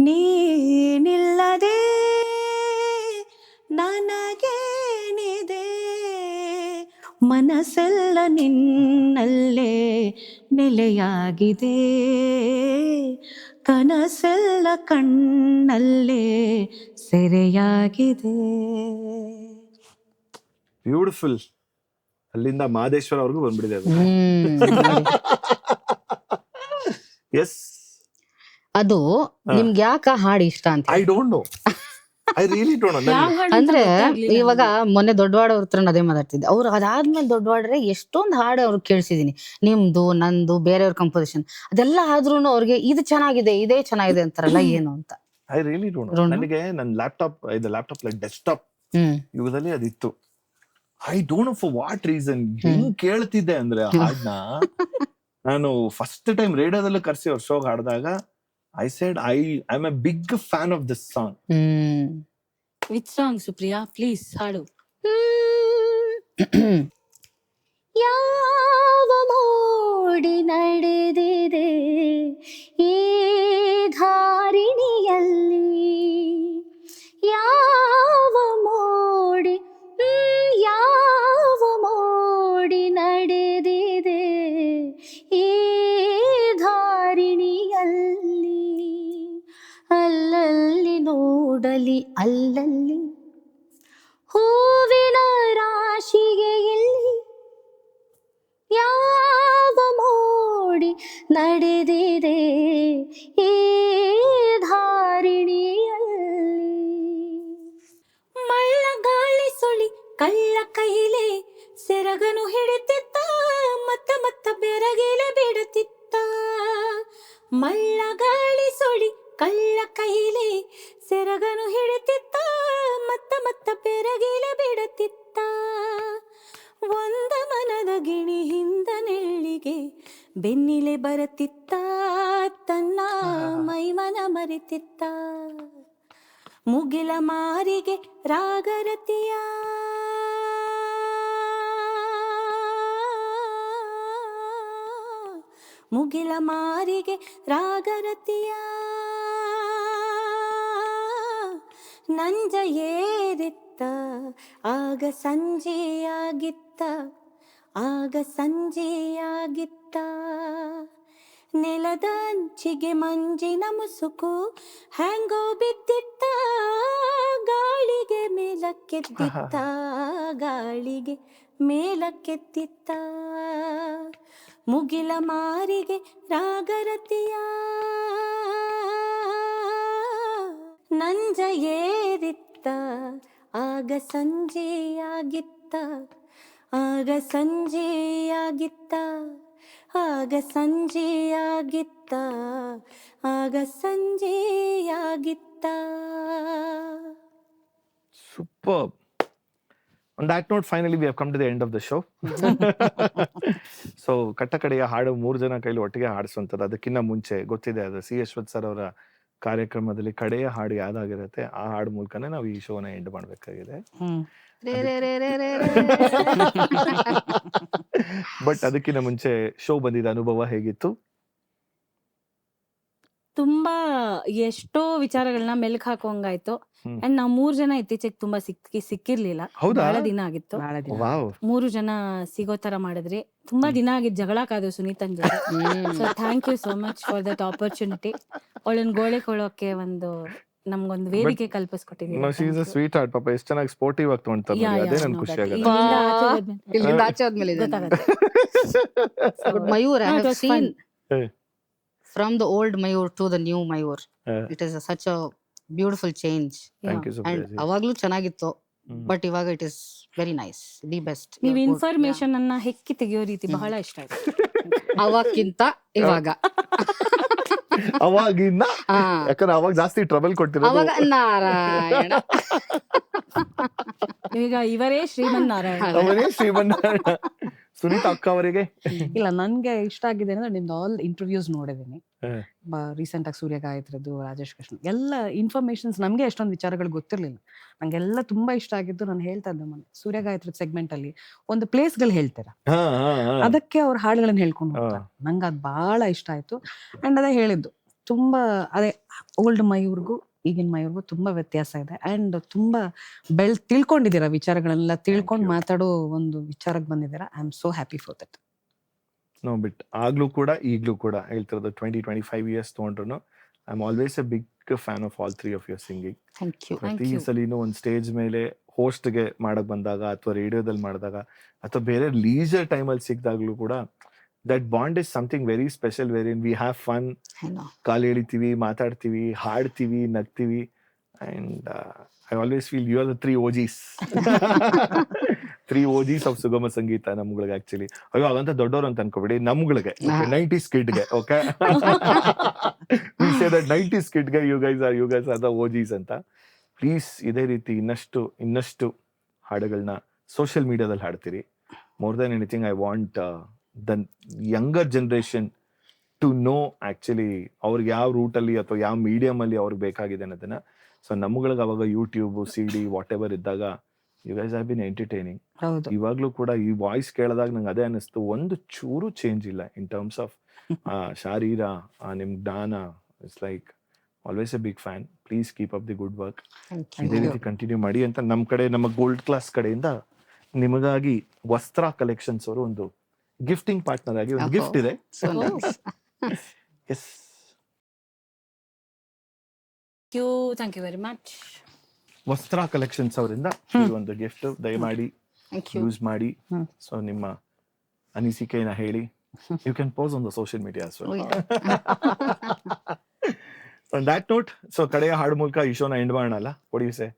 ನೀನಿಲ್ಲದೆ ನನಗೇನಿದೆ, ಮನಸ್ಸೆಲ್ಲ ನಿನ್ನಲ್ಲೇ ನೆಲೆಯಾಗಿದೆ, ಕನಸೆಲ್ಲ ಕಣ್ಣಲ್ಲೇ ಸೆರೆಯಾಗಿದೆ. ಬ್ಯೂಟಿಫುಲ್. ಅಲ್ಲಿಂದ ಮಾದೇಶ್ವರ ಅವ್ರಿಗೂ ಬಂದ್ಬಿಡಿದೆ ಅದು. ಎಸ್. ಅದು ನಿಮ್ಗೆ ಯಾಕ ಹಾಡು ಇಷ್ಟ ಅಂತ? I don't no, I really don't no. ಅಂದ್ರೆ ಇವಾಗ ಮೊನ್ನೆ ದೊಡ್ಡವಾಡ ಅವ್ರ ಹತ್ರ ಅದೇ ಮಾತಾಡ್ತಿದ್ದೆ. ಅವ್ರು ಅದಾದ್ಮೇಲೆ ದೊಡ್ಡವಾಡ್ರೆ ಎಷ್ಟೊಂದು ಹಾಡು ಅವ್ರಿಗೆ ಕೇಳಿಸಿದೀನಿ, ನಿಮ್ದು ನಂದು ಬೇರೆಯವ್ರ ಕಂಪೋಸಿಷನ್ ಅದೆಲ್ಲ ಆದ್ರೂನು ಅವ್ರಿಗೆ ಇದು ಚೆನ್ನಾಗಿದೆ ಇದೇ ಚೆನ್ನಾಗಿದೆ ಅಂತಾರಲ್ಲ, ಏನು ಅಂತ. I really don't know. ನನಗೆ ನನ್ನ ಲ್ಯಾಪ್ಟಾಪ್ ಡೆಸ್ಕ್ಟಾಪ್ ಯುಗದಲ್ಲಿ ಅದಿತ್ತು. I don't know for what reason ಹೆಂಗ್ ಕೇಳ್ತಿದ್ದೆ ಅಂದ್ರೆ ಹಾಡ್ನ. ನಾನು ಫಸ್ಟ್ ಟೈಮ್ ರೇಡಿಯೋದಲ್ಲೂ ಕರ್ಸಿ ಅವ್ರ ಶೋಗ್ ಹಾಡಿದಾಗ I said I am a big fan of this song. Which song Supriya? Please ಹಾಡು. ಯಾವ ಮೋಡಿ ನಡೆದಿದೆ ಈ ಧಾರಿಣಿಯಲ್ಲಿ, ಯಾವ ಮೋಡಿ ಯಾವ ಮೋಡಿ ನಡೆದಿದೆ ಈ ಧಾರಿಣಿಯಲ್ಲಿ, ಅಲ್ಲಲ್ಲಿ ನೋಡಲಿ ಅಲ್ಲಲ್ಲಿ ಹೂವಿನ ರಾಶಿಗೆ ಇಲ್ಲಿ, ಯಾವ ಮೋಡಿ ನಡೆದಿದೆ ಈ ಧಾರಿಣಿಯಲ್ಲಿ, ಮಳ್ಳ ಗಾಳಿ ಸುಳಿ ಕಳ್ಳ ಕೈಲೆ ಸೆರಗನು ಹಿಡಿತಿತ್ತ, ಮತ್ತ ಮತ್ತ ಬೆರಗಿಲೆ ಬಿಡುತ್ತಿತ್ತ, ಮಳ್ಳ ಗಾಳಿ ಸುಳಿ ಕಳ್ಳ ಕೈಲೆ ಸೆರಗನು ಹಿಡಿತಿತ್ತ, ಮತ್ತ ಮತ್ತ ಬೆರಗಿಲೆ ಬಿಡುತ್ತಿತ್ತ, ಒಂದ ಮನದ ಗಿಣಿ ಹಿಂದ ನೆಳ್ಳಿಗೆ ಬೆನ್ನಿಲೆ ಬರತಿತ್ತ, ತನ್ನ ಮೈಮನ ಮರೆತಿತ್ತ, ಮುಗಿಲ ಮಾರಿಗೆ ರಾಗರತಿಯ, ಮುಗಿಲ ಮಾರಿಗೆ ರಾಗರತಿಯ, ನಂಜ ಏರಿತ್ತ ಆಗ ಸಂಜೆಯಾಗಿತ್ತ, ಆಗ ಸಂಜೆಯಾಗಿತ್ತ, ನೆಲದ ಅಂಚಿಗೆ ಮಂಜಿನ ಮುಸುಕು ಹ್ಯಾಂಗೋ ಬಿದ್ದಿತ್ತ, ಗಾಳಿಗೆ ಮೇಲಕ್ಕೆದ್ದಿತ್ತ, ಗಾಳಿಗೆ ಮೇಲಕ್ಕೆದ್ದಿತ್ತ, ಮುಗಿಲ ಮಾರಿಗೆ ರಾಗರತಿಯ ನಂಜ ಏರಿತ್ತ ಆಗ ಸಂಜೆಯಾಗಿತ್ತ ಆಗ ಸಂಜೆಯಾಗಿತ್ತ ಆಗ ಸಂಜೆಯಾಗಿತ್ತ ಆಗ ಸಂಜೆಯಾಗಿತ್ತ. Superb. On that note, finally we have come to the end of the show. So ಕಟ್ಟ ಕಡೆಯ ಹಾಡು 3 ಜನ ಕೈಲಿ ಒಟ್ಟಿಗೆ ಹಾಡಿಸುವಂಥದ್ದು. ಅದಕ್ಕಿಂತ ಮುಂಚೆ ಗೊತ್ತಿದೆ, ಅದು ಸಿ ಯಶವಂತ್ ಸರ್ ಅವರ ಕಾರ್ಯಕ್ರಮದಲ್ಲಿ ಕಡೆಯ ಹಾಡು ಯಾವ್ದಾಗಿರುತ್ತೆ ಆ ಹಾಡು ಮೂಲಕನೇ ನಾವು ಈ ಶೋನ ಎಂಡ್ ಮಾಡಬೇಕಾಗಿದೆ. ಬಟ್ ಅದಕ್ಕಿಂತ ಮುಂಚೆ ಶೋ ಬಂದಿದ್ದ ಅನುಭವ ಹೇಗಿತ್ತು? ತುಂಬಾ ಎಷ್ಟೋ ವಿಚಾರಗಳನ್ನ ಮೆಲ್ಕ್ ಹಾಕುವಂಗಾಯ್ತು. ಹ್ಮ್. ಅಂಡ್ ನಾವ್ 3 ಜನ ಇತ್ತೀಚೆಗೆ ತುಂಬಾ ಸಿಕ್ಕಿರ್ಲಿಲ್ಲ. ಹೌದಾ? ಬಹಳ ದಿನ ಆಗಿತ್ತು. ಬಹಳ ದಿನ. ವಾವ್. 3 ಜನ ಸಿಗೋ ತರ ಮಾಡಿದ್ರಿ. ತುಂಬಾ ದಿನ ಆಗಿದ್ ಜಗಳ ಕಾದು ಸುನೀತನ್ ಜೊತೆ. So thank you so much for that opportunity. ಅವಳನ್ನ ಗೋಳೆಕೊಳ್ಳೋಕೆ ನಮ್ಗೊಂದು ವೇದಿಕೆ ಕಲ್ಪಿಸ್ಕೊಟ್ಟಿದ್ದೀವಿ. She is a sweet heart. ಪಾಪ ಎಷ್ಟು ಚೆನ್ನಾಗಿ ಸ್ಪೋರ್ಟಿವ್ ಆಗಿ ತೊಗೊಂಡ್ತಾರೆ ನೋಡಿ, ಅದೇ ನನ್ ಖುಷಿ ಆಗುತ್ತೆ. ಇಲ್ಲಿಂದ ಆಚೆ ಹೋದ್ಮೇಲೆ ಇದೆ. ಗೊತ್ತಾಗತ್ತೆ. But Mayur, I No, it have was seen Hey. from the old Mayur to the new Mayur. Yeah. It is such a beautiful change. Thank you so And much. ಅವಾಗ್ಲೂ ಚೆನ್ನಾಗಿತ್ತು, ಹ್ಮ್. ಬಟ್ ಇವಾಗ it is very nice, the best. ನೀವ್ information ಅನ್ನ ಹೆಕ್ಕಿ ತೆಗೆಯೋ ರೀತಿ ಬಹಳ ಇಷ್ಟ ಆಯ್ತು. ಅವಾಗ್ಕಿಂತ ಇವಾಗ ಅವಾಗಿನ್ನ ಹಾ. ಯಾಕಂದ್ರೆ ಅವಾಗ ಜಾಸ್ತಿ ಟ್ರಬಲ್ ಕೊಟ್ಟಿರೋದು. ಅವಾಗ ನಾರಾಯಣ ಈಗ ಇವರೇ ಶ್ರೀಮನ್ ನಾರಾಯಣ. ಅವರೇ ಶ್ರೀಮನ್ನಾರಾಯಣ. ಸುನೀತಾ ಅಕ್ಕ ಅವರಿಗೆ ಇಲ್ಲ, ನನ್ಗೆ ಇಷ್ಟ ಆಗಿದೆ ಅಂದ್ರೆ ನಿಮ್ದು ಆಲ್ ಇಂಟರ್ವ್ಯೂಸ್ ನೋಡಿದೀನಿ. ಹ್ಮ್. ರೀಸೆಂಟ್ ಆಗಿ ಸೂರ್ಯ ಗಾಯತ್ರಿದು, ರಾಜೇಶ್ ಕೃಷ್ಣ ಎಲ್ಲ ಇನ್ಫಾರ್ಮೇಶನ್ಸ್ ನಮ್ಗೆ ಎಷ್ಟೊಂದು ವಿಚಾರಗಳು ಗೊತ್ತಿರ್ಲಿಲ್ಲ. ನಂಗೆಲ್ಲ ತುಂಬಾ ಇಷ್ಟ ಆಗಿದ್ದು, ನಾನು ಹೇಳ್ತಾ ಇದ್ದೆ ಮೊನ್ನೆ ಸೂರ್ಯ ಗಾಯತ್ರಿ ಸೆಗ್ಮೆಂಟ್ ಅಲ್ಲಿ ಒಂದು ಪ್ಲೇಸ್ ಗಳು ಹೇಳ್ತೀರಾ, ಹಾ, ಹಾ, ಹಾ. ಅದಕ್ಕೆ ಅವ್ರ ಹಾಡುಗಳನ್ನ ಹೇಳ್ಕೊಂಡು ಹೋಗ್ತಾರೆ. ನಂಗೆ ಅದು ಬಹಳ ಇಷ್ಟ ಆಯ್ತು. ಅಂಡ್ ಅದೇ ಹೇಳಿದ್ದು, ತುಂಬಾ ಅದೇ ಓಲ್ಡ್ ಮಯೂರ್ಗೂ ಈಗಿನ ಮಯೂರ್ಗೂ ತುಂಬಾ ವ್ಯತ್ಯಾಸ ಇದೆ. ಅಂಡ್ ತುಂಬಾ ತಿಳ್ಕೊಂಡಿದ್ದೀರಾ ವಿಚಾರಗಳನ್ನೆಲ್ಲ, ತಿಳ್ಕೊಂಡು ಮಾತಾಡೋ ಒಂದು ವಿಚಾರಕ್ಕೆ ಬಂದಿದ್ದೀರಾ. I am so happy for that. No ಬಿಟ್ ಆಗ್ಲೂ ಕೂಡ ಈಗ್ಲೂ ಕೂಡ ಹೇಳ್ತಿರೋದು 20-25 ಇಯರ್ಸ್ ತೊಗೊಂಡ್ರು I am always a big fan of all 3 of your singing. Thank you. ಪ್ರತಿ ಸಲಿನೂ ಒಂದು ಸ್ಟೇಜ್ ಮೇಲೆ ಹೋಸ್ಟ್ಗೆ ಮಾಡಕ್ ಬಂದಾಗ ಅಥವಾ ರೇಡಿಯೋದಲ್ಲಿ ಮಾಡಿದಾಗ ಅಥವಾ ಬೇರೆ ಲೀಜರ್ ಟೈಮಲ್ಲಿ ಸಿಕ್ಕಿದಾಗ್ಲೂ ಕೂಡ that bond is something very special, where in we have fun. ಕಾಲು ಎಳಿತೀವಿ, ಮಾತಾಡ್ತೀವಿ, ಹಾಡ್ತೀವಿ, ನಗ್ತೀವಿ. And I always feel you are the 3 OGs. 3 OGs of ಸುಗಮ ಸಂಗೀತ ನಮ್ಗಳಿಗೆ. ಆಕ್ಚುಲಿ ಅಯ್ಯೋ ಹಾಗಂತ ದೊಡ್ಡವ್ರು ಅಂತ ಅನ್ಕೋಬೇಡಿ, ನಮ್ಗಳಿಗೆ 90s ಕಿಡ್ಗೆ. Okay, we say that 90s ಕಿಡ್ಗೆ you guys are the OGs ಅಂತ. ಪ್ಲೀಸ್ ಇದೇ ರೀತಿ ಇನ್ನಷ್ಟು ಹಾಡುಗಳನ್ನ ಸೋಷಿಯಲ್ ಮೀಡಿಯಾದಲ್ಲಿ ಹಾಡ್ತೀರಿ. More than anything I want the younger generation to know actually ಅವ್ರಿಗೆ ಯಾವ ರೂಟಲ್ಲಿ ಅಥವಾ ಯಾವ ಮೀಡಿಯಮ್ ಅಲ್ಲಿ ಅವ್ರಿಗೆ ಬೇಕಾಗಿದೆ ಅನ್ನೋದನ್ನ. ಸೊ ನಮ್ಗಳಿಗೆ ಅವಾಗ ಯೂಟ್ಯೂಬ್, CD ವಾಟ್ ಎವರ್ ಇದ್ದಾಗ you guys have been entertaining. ಹೌದು, ಇವಾಗ್ಲೂ ಕೂಡ ಈ ವಾಯ್ಸ್ ಕೇಳಿದಾಗ ನಂಗೆ ಅದೇ ಅನ್ನಿಸ್ತು, ಒಂದು ಚೂರು ಚೇಂಜ್ ಇಲ್ಲ ಇನ್ ಟರ್ಮ್ಸ್ ಆಫ್ ಶಾರೀರ, ನಿಮ್ ಜ್ಞಾನ. It's like always a big fan. Please keep up the good work. ಇದೇ ರೀತಿ ಕಂಟಿನ್ಯೂ ಮಾಡಿ ಅಂತ ನಮ್ಮ ಗೋಲ್ಡ್ ಕ್ಲಾಸ್ ಕಡೆಯಿಂದ ನಿಮಗಾಗಿ ವಸ್ತ್ರ ಕಲೆಕ್ಷನ್ಸ್ ಅವರು ಒಂದು ಗಿಫ್ಟಿಂಗ್ ಪಾರ್ಟ್ನರ್ ಆಗಿ ಒಂದು ಗಿಫ್ಟ್ ಇದೆ. Yes, thank you very much. Vastra collections ಅವರಿಂದ ಒಂದು ಗಿಫ್ಟ್ ದಯಮಾಡಿ ಯೂಸ್ ಮಾಡಿ. ಸೊ ನಿಮ್ಮ ಅನಿಸಿಕೆನ ಹೇಳಿ. You can post on the social media. On that note, so ಕಡೆಯ ಹಾಡು ಮೂಲಕ ಈ ಶೋನ ಎಂಡ್ ಮಾಡೋಣ ಅಲ್ಲ? What do you say?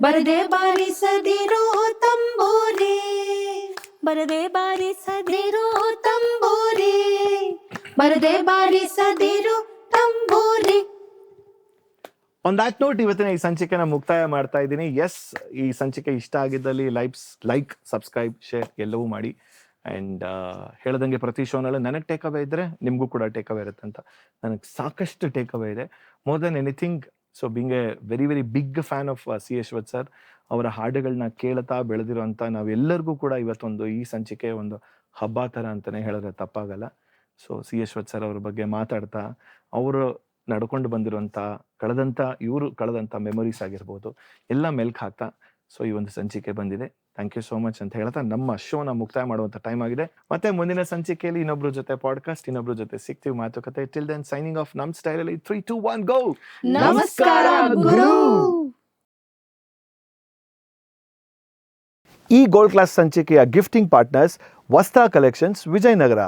ಬರದೆ ಬಾರಿಸದಿರೋ ತಂಬೂರಿ, ಬರದೆ ಬಾರಿಸದಿರೋ ತಂಬೂರಿ, ಬರದೆ ಬಾರಿಸದಿರೋ ತಂಬೂರಿ. ಆನ್ ದ್ಯಾಟ್ ನೋಟ್ ಇವತ್ತಿನ ಈ ಸಂಚಿಕೆನ ಮುಕ್ತಾಯ ಮಾಡ್ತಾ ಇದ್ದೀನಿ. ಎಸ್, ಈ ಸಂಚಿಕೆ ಇಷ್ಟ ಆಗಿದ್ದಲ್ಲಿ ಲೈಕ್, ಸಬ್ಸ್ಕ್ರೈಬ್, ಶೇರ್ ಎಲ್ಲವೂ ಮಾಡಿ. ಆ್ಯಂಡ್ ಹೇಳ್ದಂಗೆ ಪ್ರತಿ ಶೋನಲ್ಲೂ ನನಗೆ ಟೇಕ್ ಅವೇ ಇದ್ದರೆ ನಿಮಗೂ ಕೂಡ ಟೇಕ್ ಅವೇ ಇರುತ್ತೆ ಅಂತ. ನನಗೆ ಸಾಕಷ್ಟು ಟೇಕ್ ಅವೇ ಇದೆ, more than anything. So being a very very big fan of C Ashwath sir, ಅವರ ಹಾಡುಗಳನ್ನ ಕೇಳ್ತಾ ಬೆಳೆದಿರೋಂಥ ನಾವೆಲ್ಲರಿಗೂ ಕೂಡ ಇವತ್ತೊಂದು ಈ ಸಂಚಿಕೆ ಒಂದು ಹಬ್ಬ ಥರ ಅಂತಲೇ ಹೇಳಿದ್ರೆ ತಪ್ಪಾಗಲ್ಲ. ಸೊ ಸಿ ಯಶ್ವಥ್ ಸರ್ ಅವ್ರ ಬಗ್ಗೆ ಮಾತಾಡ್ತಾ, ಅವರು ನಡ್ಕೊಂಡು ಬಂದಿರುವಂಥ ಇವರು ಕಳೆದಂಥ ಮೆಮೊರೀಸ್ ಆಗಿರ್ಬೋದು ಎಲ್ಲ ಮೆಲ್ಕ್ ಹಾಕ್ತಾ ಸೊ ಈ ಒಂದು ಸಂಚಿಕೆ ಬಂದಿದೆ. ಥ್ಯಾಂಕ್ ಯು ಸೋ ಮಚ್ ಅಂತ ಹೇಳ್ತಾ ನಮ್ಮ ಶೋನ ಮುಕ್ತಾಯ ಮಾಡುವಂಥ ಟೈಮ್ ಆಗಿದೆ. ಮತ್ತೆ ಮುಂದಿನ ಸಂಚಿಕೆಯಲ್ಲಿ ಇನ್ನೊಬ್ರ ಜೊತೆ ಪಾಡ್ಕಾಸ್ಟ್, ಇನ್ನೊಬ್ರ ಜೊತೆ ಸಿಗ್ತೀವಿ, ಮಾತುಕತೆ. ಟಿಲ್ ದೆನ್ ಸೈನಿಂಗ್ ಆಫ್ ನಮ್ಮ ಸ್ಟೈಲಲ್ಲಿ 3, 2, 1 ಗೋ. ನಮಸ್ಕಾರ ಗುರು. ಈ ಗೋಲ್ಡ್ ಕ್ಲಾಸ್ ಸಂಚಿಕೆಯ ಗಿಫ್ಟಿಂಗ್ ಪಾರ್ಟ್ನರ್ಸ್ ವಸ್ತ್ರ ಕಲೆಕ್ಷನ್ಸ್, ವಿಜಯನಗರ.